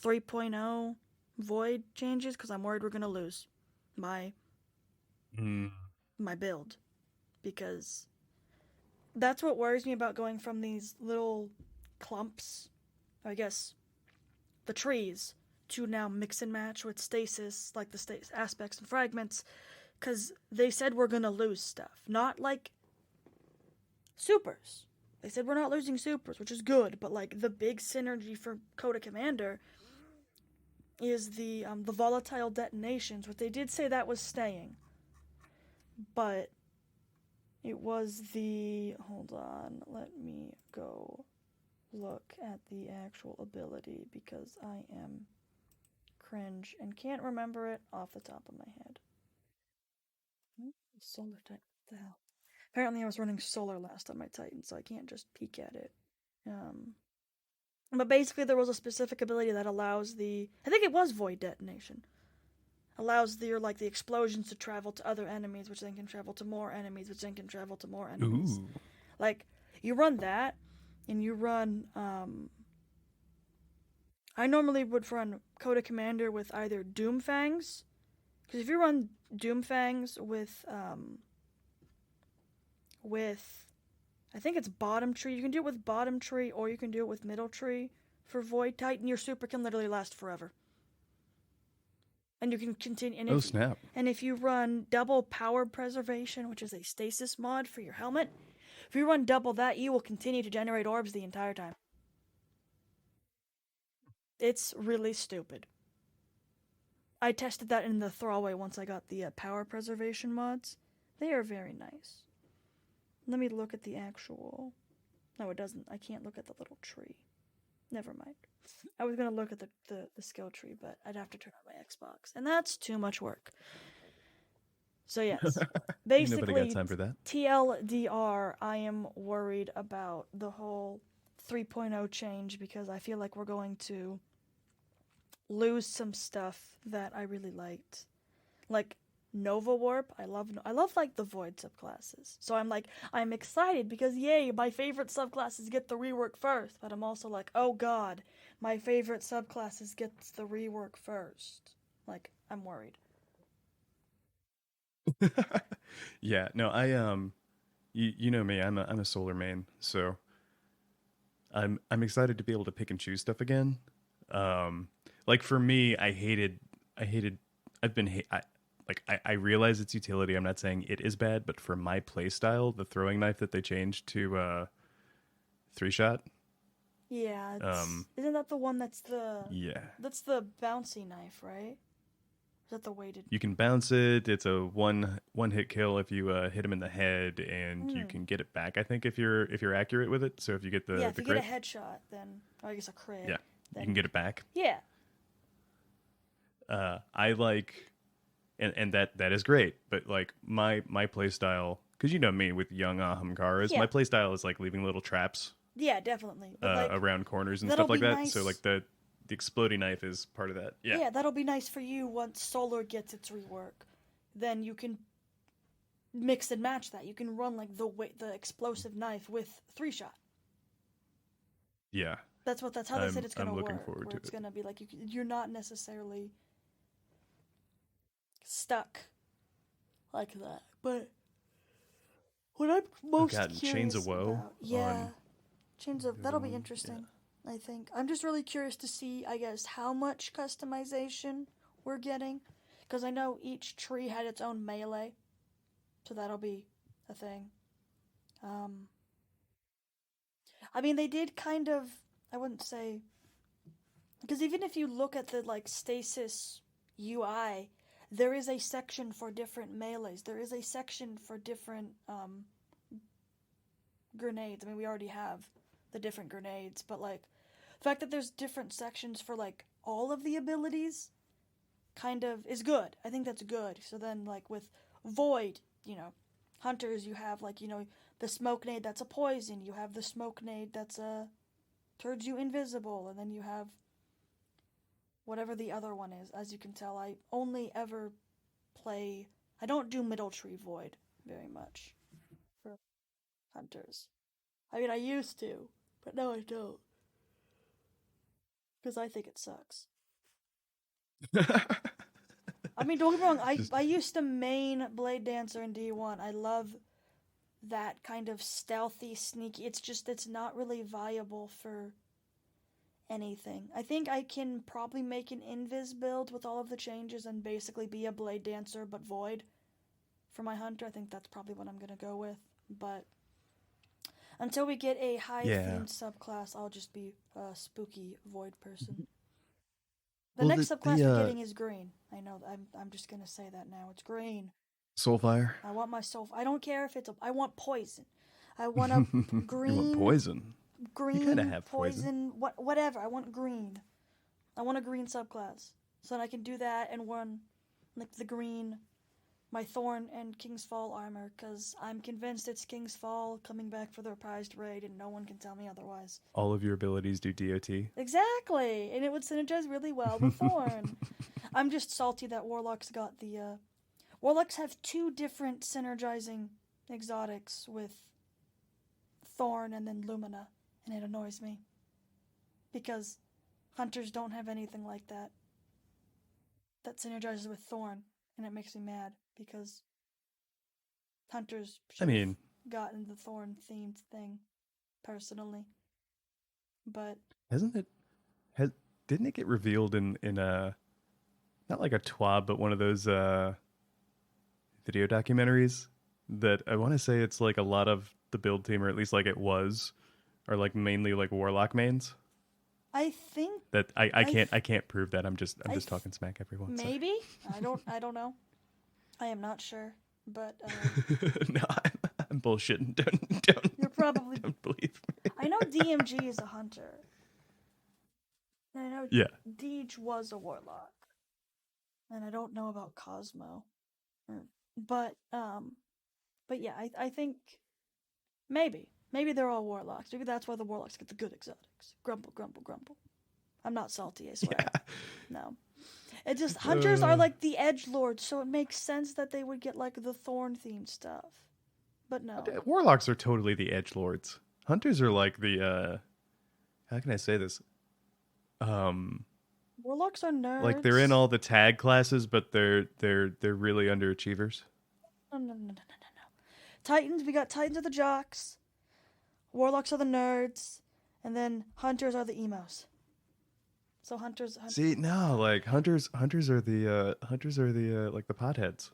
3.0 void changes because I'm worried we're gonna lose my
Mm.
my build, because that's what worries me about going from these little clumps, I guess, the trees, to now mix and match with stasis, like the stasis aspects and fragments, because they said we're gonna lose stuff, not like supers. They said we're not losing supers, which is good, but like the big synergy for Coda Commander is the volatile detonations, which they did say that was staying, but it was the, hold on, let me go look at the actual ability because I am cringe and can't remember it off the top of my head. Solar Titan, what the hell? Apparently, I was running solar last on my Titan, so I can't just peek at it. Um, but basically, there was a specific ability that allows I think it was Void Detonation. Allows the explosions to travel to other enemies, which then can travel to more enemies, which then can travel to more enemies.
Ooh.
Like, you run that, and you run, I normally would run Coda Commander with either Doomfangs, because if you run Doomfangs with I think it's bottom tree. You can do it with bottom tree, or you can do it with middle tree for Void Titan. Your super can literally last forever, and you can continue.
Oh snap!
And if you run double power preservation, which is a stasis mod for your helmet, if you run double that, you will continue to generate orbs the entire time. It's really stupid. I tested that in the throwaway once I got the power preservation mods. They are very nice. Let me look at the actual. No, it doesn't. I can't look at the little tree. Never mind. I was gonna look at the skill tree, but I'd have to turn on my Xbox, and that's too much work. So yes,
Nobody got
basically
time for that.
TLDR, I am worried about the whole 3.0 change because I feel like we're going to lose some stuff that I really liked. Like Nova Warp, I love like the Void subclasses. So I'm excited because yay, my favorite subclasses get the rework first, but I'm also like, oh god, my favorite subclasses gets the rework first. Like, I'm worried.
Yeah, no, you know me, I'm a solar main, so I'm excited to be able to pick and choose stuff again. Like for me, I've been I realize its utility. I'm not saying it is bad, but for my play style, the throwing knife that they changed to 3-shot.
Yeah, isn't that the one
Yeah.
that's the bouncy knife, right? Is that the weighted?
You can bounce it. It's a one hit kill if you hit him in the head, and you can get it back. I think if you're accurate with it. So if you get the
if you
crit,
get a headshot, then I guess a crit.
yeah,
then,
you can get it back.
Yeah.
I like, and that is great. But like my play style, because you know me with young Ahamkaras,
Yeah.
my play style is like leaving little traps
Yeah, definitely. But
around corners and
that'll
stuff like
be
that.
nice.
So like the exploding knife is part of that. Yeah.
Yeah, that'll be nice for you once Solar gets its rework. Then you can mix and match that. You can run like the explosive knife with 3-shot.
Yeah.
That's how they said it's gonna
I'm looking
work.
forward
Where
to
it's
it.
gonna be like you're not necessarily stuck like that. But what I'm most
God, Chains of
curious
Woe
about,
on the other
that'll be
one. Yeah.
interesting. I think I'm just really curious to see, I guess, how much customization we're getting, because I know each tree had its own melee, so that'll be a thing. Um, I mean, they did kind of, I wouldn't say, because even if you look at the like stasis UI, there is a section for different melees. There is a section for different grenades. I mean, we already have the different grenades, but like the fact that there's different sections for like all of the abilities kind of is good. I think that's good. So then like with Void, hunters, you have like, the smoke nade that's a poison, you have the smoke nade that's a turns you invisible, and then you have whatever the other one is. As you can tell, I only ever play, I don't do middle tree Void very much for hunters. I mean, I used to, but now I don't. Because I think it sucks. I mean, don't get me wrong,
Just
I used to main Blade Dancer in D1. I love that kind of stealthy, sneaky. It's not really viable for anything. I think I can probably make an Invis build with all of the changes and basically be a Blade Dancer but Void for my Hunter. I think that's probably what I'm going to go with. But until we get a high
yeah.
themed subclass, I'll just be a spooky Void person. The
Well,
next subclass we're getting is green. I know. I'm just gonna say that now. It's green.
Soulfire.
I want my soul. I don't care if it's a. I want poison. I want a
You want
green.
poison? You kind of have
poison. Whatever. I want green. I want a green subclass so that I can do that and run like the green, my Thorn and King's Fall armor, because I'm convinced it's King's Fall coming back for the reprised raid, and no one can tell me otherwise.
All of your abilities do DOT.
Exactly, and it would synergize really well with Thorn. I'm just salty that Warlocks got the. Warlocks have two different synergizing exotics with Thorn and then Lumina, and it annoys me. Because Hunters don't have anything like that. That synergizes with Thorn, and it makes me mad because Hunters should have gotten the Thorn themed thing, personally. But
hasn't it? Didn't it get revealed in a not like a TWAB, but one of those video documentaries that I want to say it's like a lot of the build team, or at least like it was, are like mainly like Warlock mains.
I think
that I can't prove that. I'm just talking smack, everyone.
Maybe I don't know. I am not sure, but
no, I'm bullshitting. Don't.
You're probably
don't believe me.
I know DMG is a hunter. And I know Deej was a warlock. And I don't know about Cosmo. But yeah, I think maybe they're all warlocks. Maybe that's why the warlocks get the good exotics. Grumble, grumble, grumble. I'm not salty, I swear.
Yeah.
No. It just hunters are like the edge lords, so it makes sense that they would get like the Thorn themed stuff. But no.
Warlocks are totally the edgelords. Hunters are like the how can I say this?
Warlocks are nerds.
Like they're in all the tag classes, but they're really underachievers.
No. Titans, we got Titans are the jocks. Warlocks are the nerds, and then hunters are the emos. So hunters.
See, no, like hunters are the like the potheads.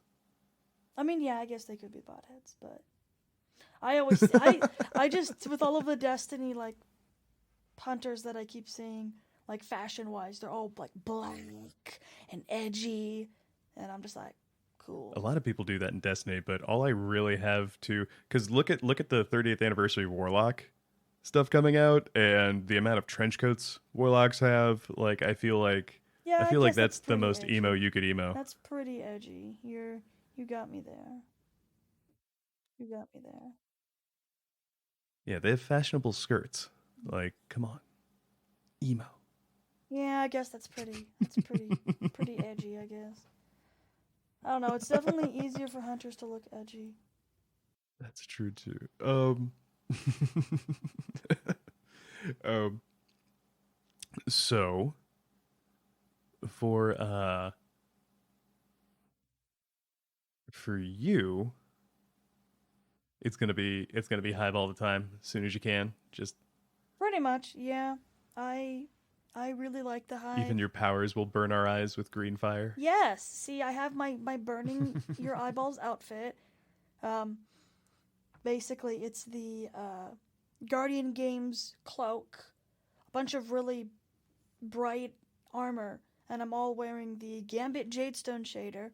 I mean, yeah, I guess they could be potheads, but I always I just with all of the Destiny like hunters that I keep seeing, like fashion wise, they're all like black and edgy, and I'm just like, cool.
A lot of people do that in Destiny, but all I really have to, because look at the 30th anniversary of Warlock stuff coming out, and the amount of trench coats Warlocks have. Like I feel like that's the most
edgy.
emo you could emo.
That's pretty edgy. You got me there. You got me there.
Yeah, they have fashionable skirts. Like, come on, emo.
Yeah, I guess that's pretty pretty edgy, I guess. I don't know, it's definitely easier for hunters to look edgy.
That's true too. So for you, It's gonna be hive all the time as soon as you can. Just
Pretty much, yeah. I I really like the
even
hive.
your powers will burn our eyes with green fire.
Yes, see, I have my burning your eyeballs outfit. Um, Basically, it's the Guardian Games cloak, a bunch of really bright armor, and I'm all wearing the Gambit Jadestone shader.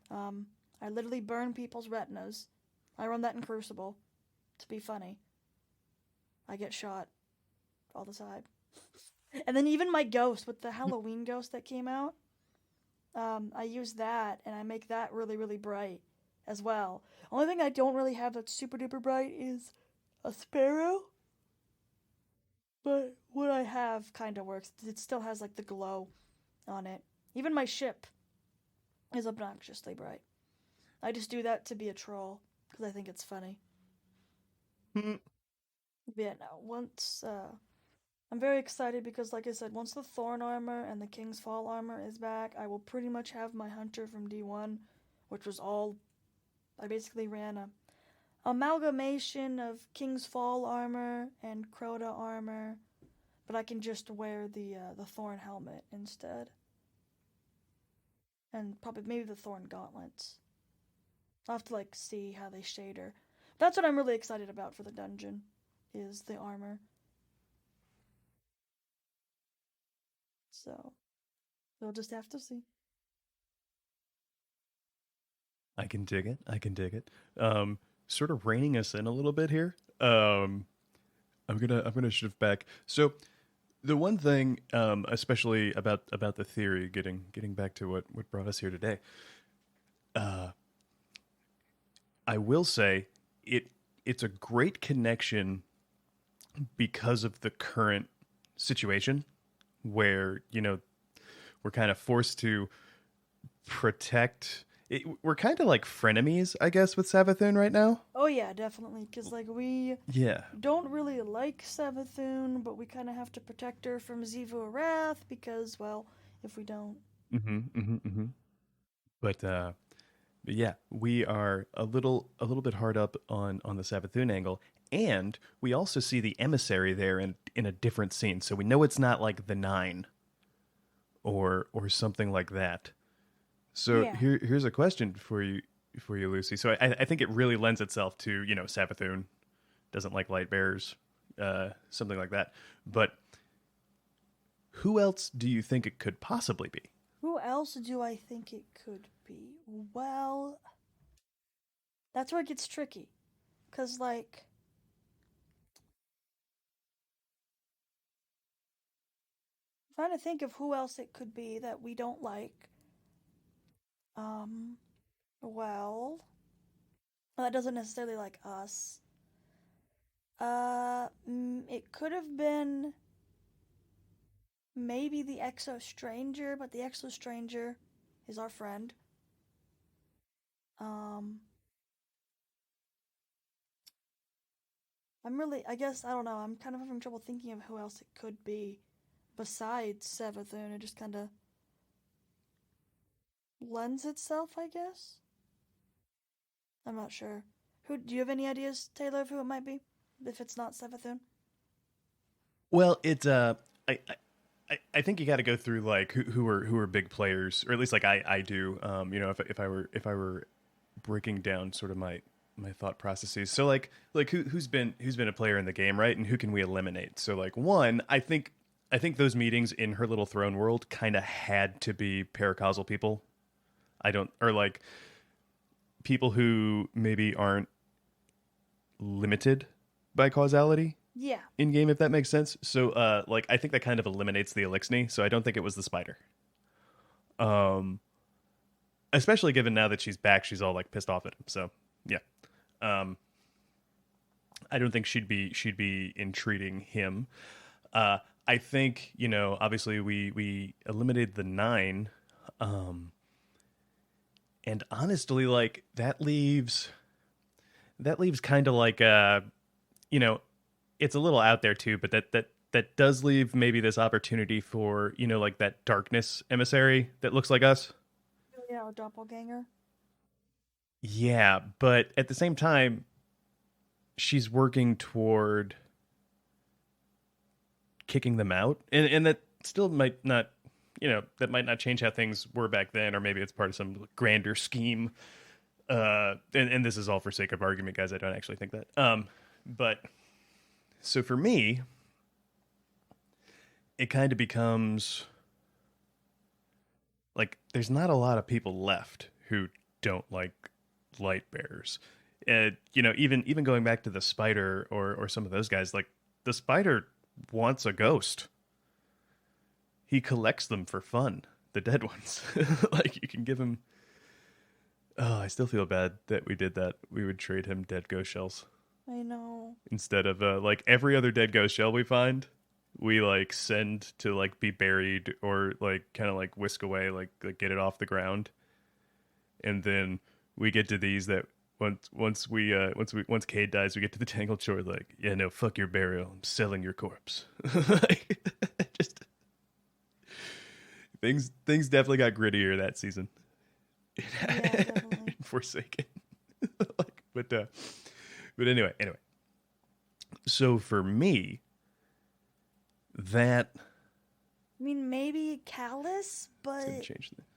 Um, I literally burn people's retinas. I run that in Crucible to be funny. I get shot all the time. And then even my ghost with the Halloween ghost that came out, I use that and I make that really, really bright as well. Only thing I don't really have that's super duper bright is a sparrow, but what I have kind of works. It still has like the glow on it. Even my ship is obnoxiously bright. I just do that to be a troll because I think it's funny. But yeah, no, once I'm very excited because, like I said, once the Thorn armor and the King's Fall armor is back, I will pretty much have my Hunter from D1, which was all. I basically ran a amalgamation of King's Fall armor and Crota armor, but I can just wear the Thorn helmet instead, and probably maybe the Thorn gauntlets. I'll have to like see how they shader. That's what I'm really excited about for the dungeon, is the armor. So we'll just have to see.
I can dig it. I can dig it. Sort of reining us in a little bit here. I'm gonna shift back. So the one thing, especially about the theory, getting back to what brought us here today, uh, I will say it's a great connection because of the current situation where we're kind of forced to protect. We're kind of like frenemies, I guess, with Savathun right now.
Oh yeah, definitely, because like we
Yeah.
don't really like Savathun, but we kind of have to protect her from Zivu Arath because, well, if we don't.
Mm-hmm. Mm-hmm. Mm-hmm. But yeah, we are a little bit hard up on the Savathun angle, and we also see the emissary there in a different scene, so we know it's not like the Nine or something like that. So
Yeah,
here's a question for you, Lucy. So I think it really lends itself to Savathun doesn't like light bearers, something like that. But who else do you think it could possibly be?
who else do I think it could be? Well, that's where it gets tricky. Because, like, I'm trying to think of who else it could be that we don't like. Um, well, that doesn't necessarily like us. It could have been maybe the Exo Stranger, but the Exo Stranger is our friend. Um, I guess, I don't know, I'm kind of having trouble thinking of who else it could be besides Savathun. It just kind of lends itself, I guess. I'm not sure. Who do you have any ideas, Taylor, of who it might be? If it's not Savathun?
Well, I think you got to go through like who are big players, or at least like I do. If I were breaking down sort of my thought processes. So like who's been a player in the game, right? And who can we eliminate? So like one, I think those meetings in her little throne world kind of had to be paracausal people. I don't or like people who maybe aren't limited by causality
Yeah.
in game, if that makes sense. So like I think that kind of eliminates the Elixni, so I don't think it was the spider. Um Especially given now that she's back, she's all like pissed off at him. So yeah. Um I don't think she'd be entreating him. I think, obviously we eliminated the Nine. Um and honestly, like that leaves kind of like you know, it's a little out there too, but that does leave maybe this opportunity for like that darkness emissary that looks like us.
Yeah, a doppelganger.
Yeah, but at the same time, she's working toward kicking them out, and that still might not, that might not change how things were back then, or maybe it's part of some grander scheme. And this is all for sake of argument, guys. I don't actually think that. But so for me, it kind of becomes like there's not a lot of people left who don't like light bearers. Even going back to the spider or some of those guys, like the spider wants a ghost. He collects them for fun, the dead ones. Like you can give him. Oh, I still feel bad that we did that. We would trade him dead ghost shells
I know.
instead of like every other dead ghost shell we find. We like send to like be buried or like kind of like whisk away, like get it off the ground, and then we get to these that once Cade dies, we get to the Tangled Shore. Like, yeah, no, fuck your burial. I'm selling your corpse. Like, just things definitely got grittier that season.
Yeah, definitely.
Forsaken. Like, but anyway. So for me, that
I mean, maybe Callus,
it's gonna
but
change things.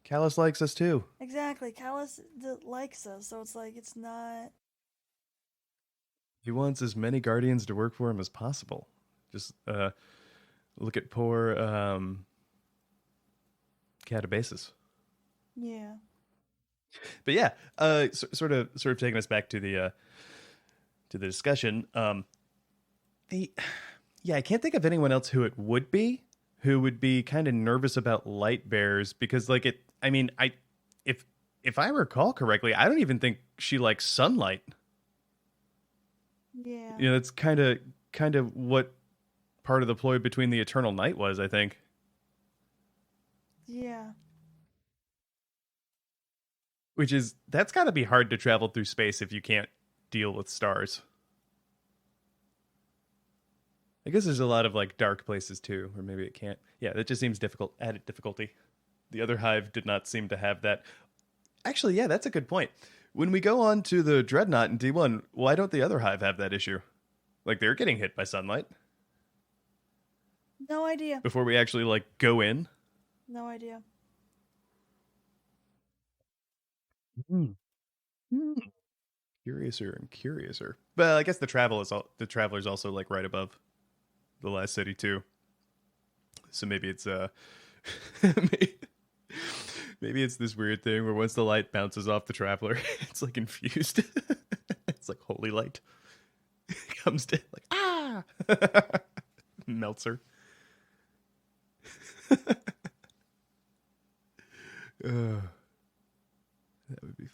Callus likes us too.
exactly, Callus likes us, so it's like it's not.
He wants as many guardians to work for him as possible. Just look at poor Catabasis.
Yeah.
But yeah, sort of taking us back to the discussion. The Yeah, I can't think of anyone else who would be kind of nervous about light bearers because like it. I mean, if I recall correctly, I don't even think she likes sunlight.
Yeah.
That's kind of what part of the ploy between the Eternal Night was, I think.
Yeah.
Which is that's got to be hard to travel through space if you can't deal with stars. I guess there's a lot of like dark places too, or maybe it can't. Yeah, that just seems difficult. Added difficulty. The other hive did not seem to have that. Actually, yeah, that's a good point. When we go on to the Dreadnought in D1, why don't the other hive have that issue? Like they're getting hit by sunlight
No idea.
before we actually like go in.
No idea.
Mm. Curiouser and curiouser. But I guess the traveler's also like right above the last city too. So maybe it's maybe, maybe it's this weird thing where once the light bounces off the traveler, it's like infused. It's like holy light. It comes down like melts her. That would be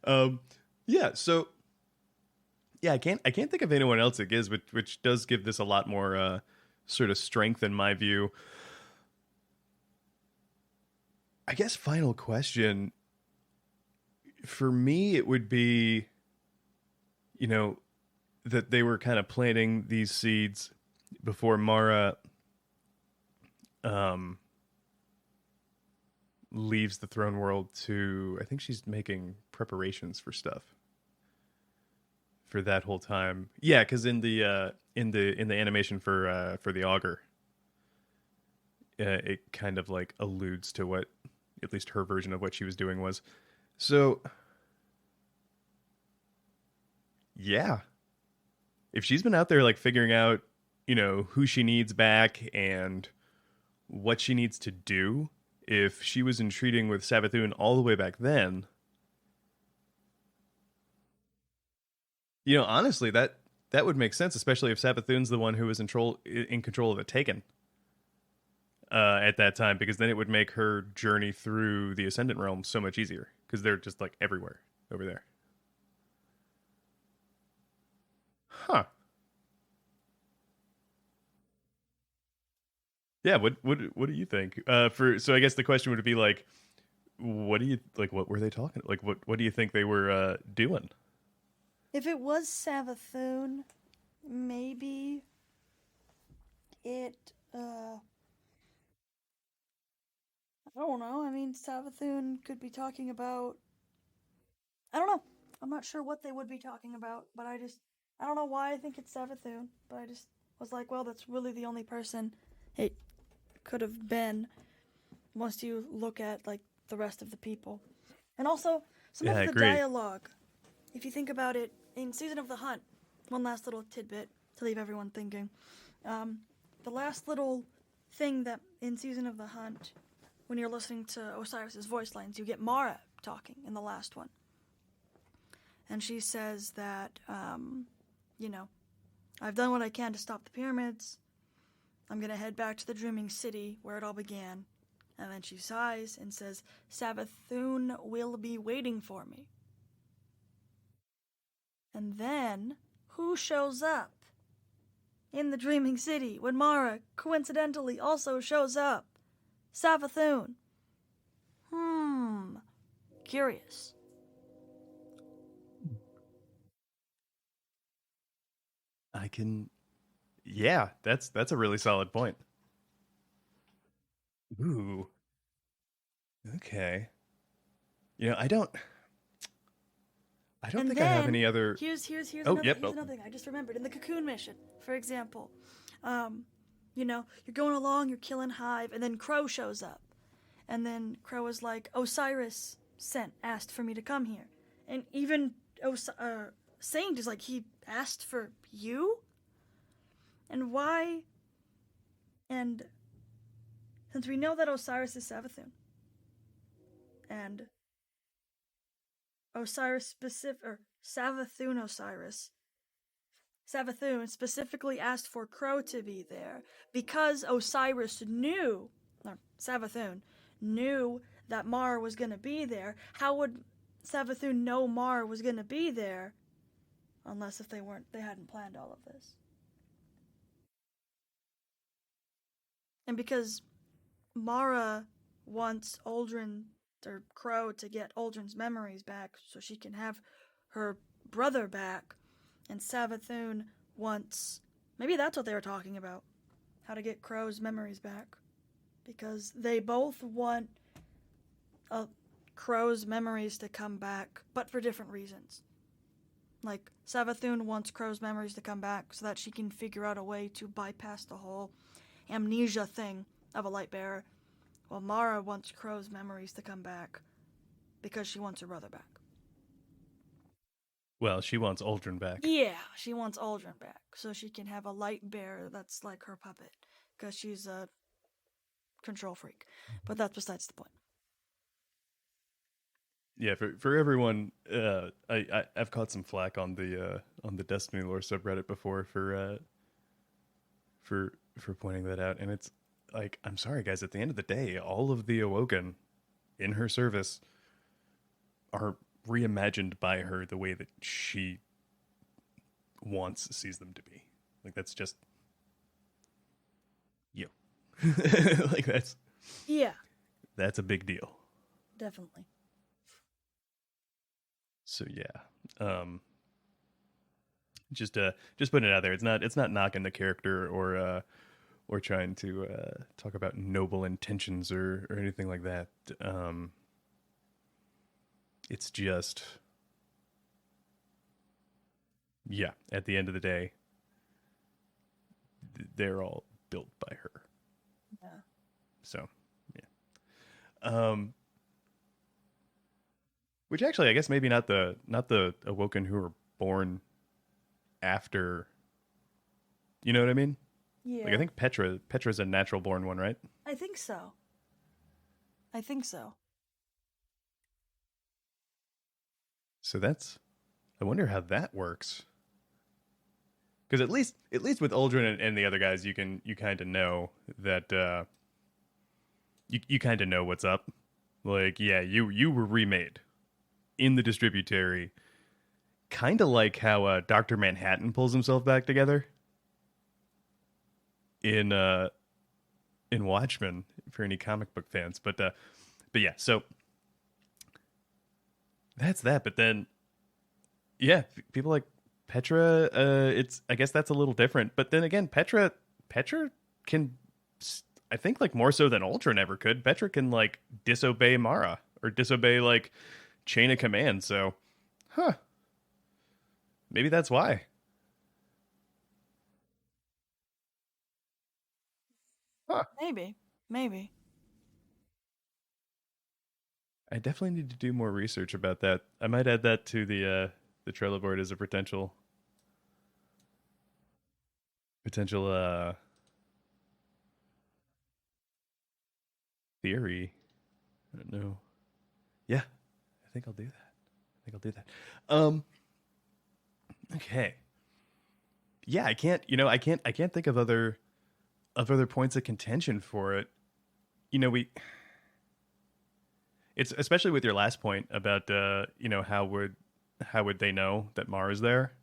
funny. Yeah. So yeah, I can't think of anyone else it gives, which does give this a lot more sort of strength in my view. I guess final question for me it would be, you know, that they were kind of planting these seeds before Mara um leaves the throne world to I think she's making preparations for stuff for that whole time. Yeah, because in the animation for the augur, it kind of like alludes to what at least her version of what she was doing was. So yeah, if she's been out there like figuring out, who she needs back and what she needs to do, if she was entreating with Savathun all the way back then, honestly, that would make sense, especially if Savathun's the one who was in control of the Taken at that time, because then it would make her journey through the Ascendant Realm so much easier, because they're just like everywhere over there. Huh. Yeah. What do you think? So I guess the question would be like, what do you like? What were they talking? Like, what do you think they were doing?
If it was Savathun, maybe it, I don't know. I mean, Savathun could be talking about. I don't know. I'm not sure what they would be talking about, but I don't know why I think it's Savathun, but I just was like, well, that's really the only person it could have been once you look at, like, the rest of the people. And also, some
Yeah,
of
I
the
agree.
dialogue, if you think about it, in Season of the Hunt, one last little tidbit to leave everyone thinking. The last little thing that in Season of the Hunt, when you're listening to Osiris's voice lines, you get Mara talking in the last one. And she says that, I've done what I can to stop the pyramids. I'm going to head back to the Dreaming City where it all began. And then she sighs and says, Savathun will be waiting for me. And then, who shows up in the Dreaming City when Mara coincidentally also shows up? Savathun. Curious.
I can. Yeah, that's a really solid point. Ooh. Okay. I don't
And
think I have
then
any other.
here's
Oh,
another
yep.
here's another thing I just remembered in the Cocoon mission, for example. You're going along, you're killing Hive, and then Crow shows up, and then Crow is like, Osiris asked for me to come here, and even Saint is like, he asked for you, and why? And since we know that Osiris is Savathun, and Savathun specifically asked for Crow to be there because Savathun knew that Mara was going to be there. How would Savathun know Mara was going to be there unless if they hadn't planned all of this? And because Mara wants Aldrin or Crow to get Aldrin's memories back so she can have her brother back, and Savathun wants, maybe that's what they were talking about, how to get Crow's memories back, because they both want Crow's memories to come back, but for different reasons. Like, Savathun wants Crow's memories to come back so that she can figure out a way to bypass the whole amnesia thing of a light bearer, while Mara wants Crow's memories to come back because she wants her brother back.
Well, she wants Aldrin back.
Yeah, she wants Aldrin back so she can have a light bearer that's like her puppet because she's a control freak. But that's besides the point.
Yeah, for everyone, I've caught some flack on the Destiny lore subreddit before for pointing that out, and it's like, I'm sorry guys, at the end of the day, all of the Awoken in her service are reimagined by her the way that she sees them to be. Like, that's just you. Like, that's a big deal.
Definitely.
So yeah, just putting it out there. It's not knocking the character or trying to talk about noble intentions or anything like that. It's just, yeah, at the end of the day, they're all built by her.
Yeah.
So, yeah. Which actually, I guess maybe not the Awoken who were born after. You know what I mean?
Yeah.
Like, I think Petra's a natural born one, right?
I think so.
So I wonder how that works. Because at least with Aldrin and the other guys, you kind of know that you kind of know what's up. Like, yeah, you were remade in the distributary, kind of like how Dr. Manhattan pulls himself back together in Watchmen for any comic book fans. But yeah, so that's that. But then, yeah, people like Petra, I guess that's a little different. But then again, Petra can, I think, like, more so than Aldrin ever could, Petra can, like, disobey Mara or disobey, like, chain of command. So, Maybe that's why. Huh.
Maybe. Maybe.
I definitely need to do more research about that. I might add that to the Trello board as a potential theory. I don't know. Yeah, I think I'll do that. I think I'll do that. Okay. Yeah, I can't. I can't think of other points of contention for it. We it's especially with your last point about how would they know that Mara's there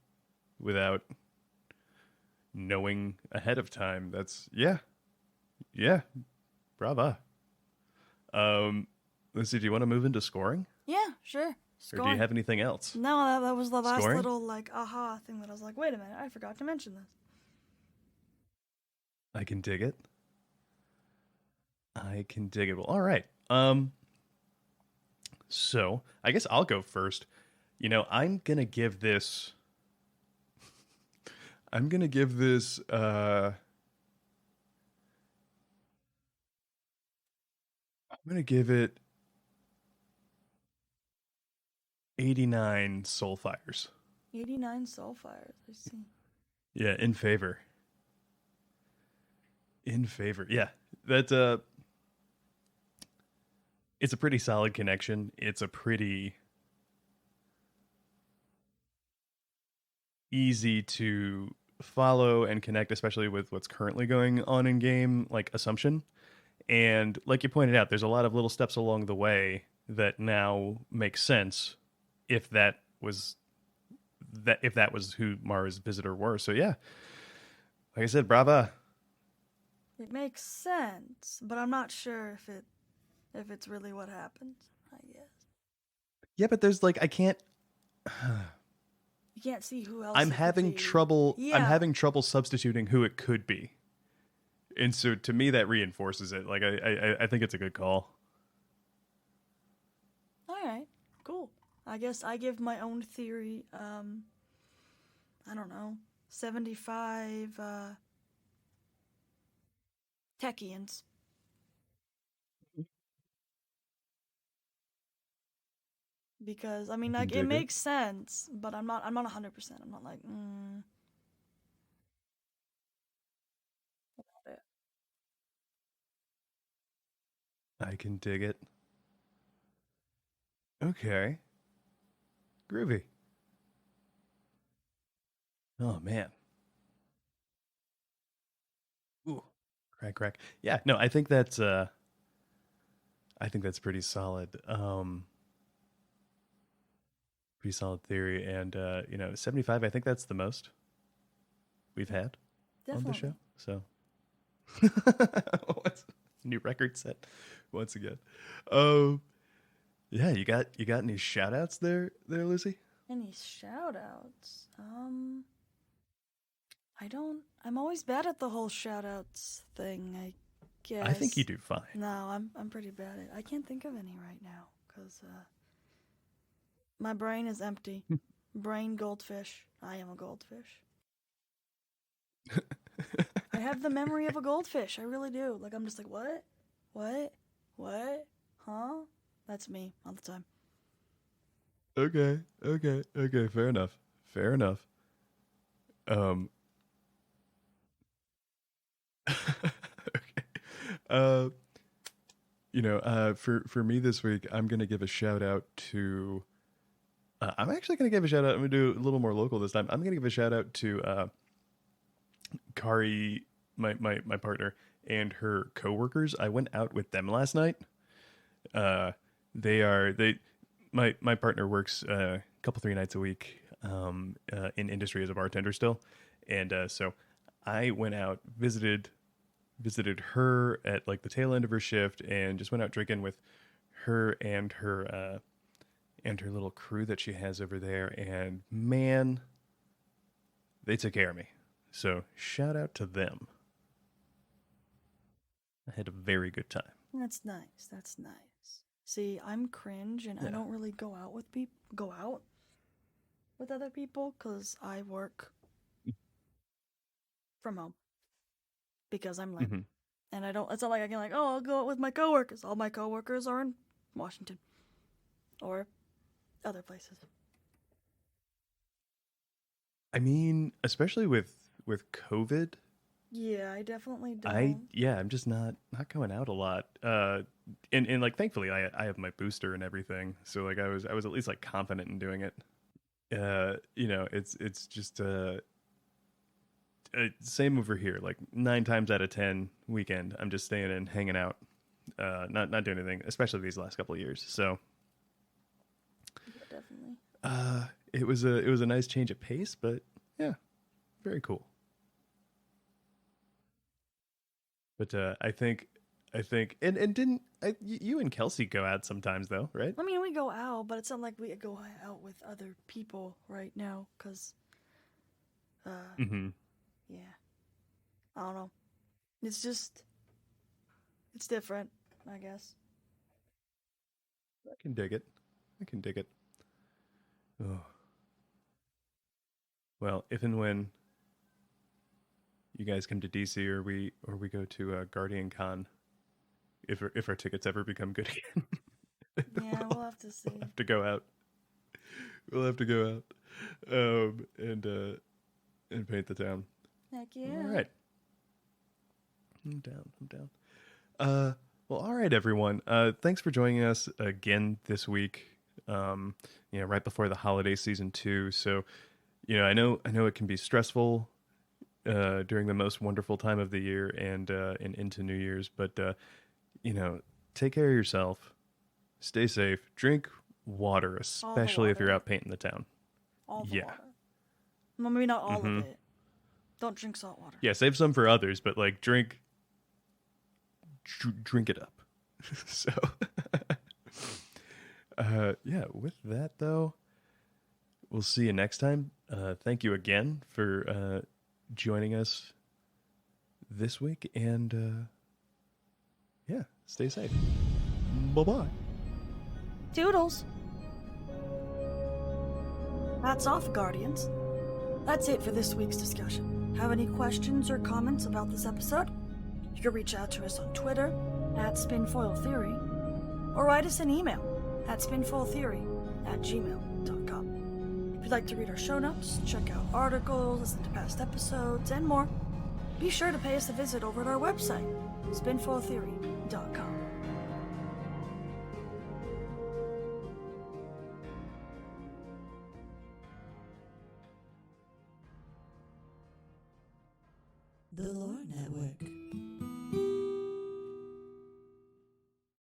without knowing ahead of time. That's yeah, brava. Um, let's see. Do you want to move into scoring,
Yeah, sure.
or do you
Scoring.
have anything else?
No, that was the last
Scoring?
little like aha thing that I was like, wait a minute, I forgot to mention this.
I can dig it. I can dig it. Well, all right. So I guess I'll go first. I'm gonna give this. I'm gonna give this. I'm gonna give it 89 soul fires.
89 Soulfires. I see.
Yeah, in favor. In favor. Yeah, that it's a pretty solid connection. It's a pretty easy to follow and connect, especially with what's currently going on in game, like Assumption. And like you pointed out, there's a lot of little steps along the way that now make sense if that was who Mara's visitor were. So yeah, like I said, brava.
It makes sense, but I'm not sure if it's really what happened. I guess
Yeah, but there's like I can't.
you can't see who else it could be.
I'm
Yeah.
having trouble substituting who it could be, and so to me that reinforces it. Like I think it's a good call.
All right. Cool. I guess I give my own theory. I don't know, 75 Techians. Because I
I
mean,
can
like, it
dig it.
makes sense, but I'm not 100%. I'm not like about it.
I can dig it. Okay, groovy. Oh man. Ooh, crack crack. Yeah, no, I think that's pretty solid. Pretty solid theory, and 75. I think that's the most we've had on the show.
Definitely.
So, what's new record set once again? Um, yeah, you got any shout outs there, Lucy?
Any shout outs? I don't. I'm always bad at the whole shout outs thing, I
I think you
guess.
do fine.
No, I'm pretty bad at it. I can't think of any right now because my brain is empty. Brain goldfish. I am a goldfish. I have the memory of a goldfish. I really do. Like, I'm just like, what? What? What? Huh? That's me all the time.
Okay. Fair enough. Fair enough. Um, okay. Uh, for me this week, I'm gonna give a shout out to. I'm actually gonna give a shout out. I'm gonna do a little more local this time. I'm gonna give a shout out to Kari, my partner, and her coworkers. I went out with them last night. Uh, they my partner works a couple 3 nights a week in industry as a bartender still, and so I went out visited her at like the tail end of her shift and just went out drinking with her and her little crew that she has over there. And man, they took care of me. So shout out to them. I had a very good time.
That's nice. That's nice. See, I'm cringe and I
Yeah.
don't really go out with people. Go out? with other people because I work from home because I'm lame.
Mm-hmm.
And I don't, it's not like I can like, oh, I'll go out with my coworkers. All my coworkers are in Washington or other places.
I mean, especially with COVID,
Yeah, I definitely don't.
I'm just not going out a lot. And like thankfully I have my booster and everything, so like I was at least like confident in doing it. You know, it's just same over here. Like 9 times out of 10 weekend, I'm just staying in, hanging out, not doing anything, especially these last couple of years. So
Yeah, definitely.
it was a nice change of pace, but yeah, very cool. But I think and didn't you and Kelsey go out sometimes though, right?
I mean, we go out, but it's not like we go out with other people right now because,
Mm-hmm.
yeah, I don't know. It's just, it's different, I guess.
I can dig it. I can dig it. Oh. Well, if and when you guys come to DC or we go to Guardian Con, if our tickets ever become good again,
Yeah, we'll have to
we'll
see.
have to go out. We'll have to go out, and paint the town.
Heck
All
yeah.
right, I'm down. I'm down. Well, all right, everyone. Thanks for joining us again this week. Right before the holiday season too. So, I know it can be stressful during the most wonderful time of the year and into New Year's, but you know, take care of yourself. Stay safe. Drink water,
All the
especially if you're
water.
out painting the town.
All the
Yeah.
water. Well, maybe not all of
Mm-hmm.
it. Don't drink salt water.
Yeah. Save some for others, but like drink it up. So, yeah. With that though, we'll see you next time. Thank you again for joining us this week, and yeah, stay safe. Bye bye.
Toodles. Hats off, Guardians. That's it for this week's discussion. Have any questions or comments about this episode? You can reach out to us on Twitter at Spinfoil Theory or write us an email at spinfoiltheory@gmail.com. If you'd like to read our show notes, check out articles, listen to past episodes, and more, be sure to pay us a visit over at our website, spinfoiltheory.com.
The Lore Network.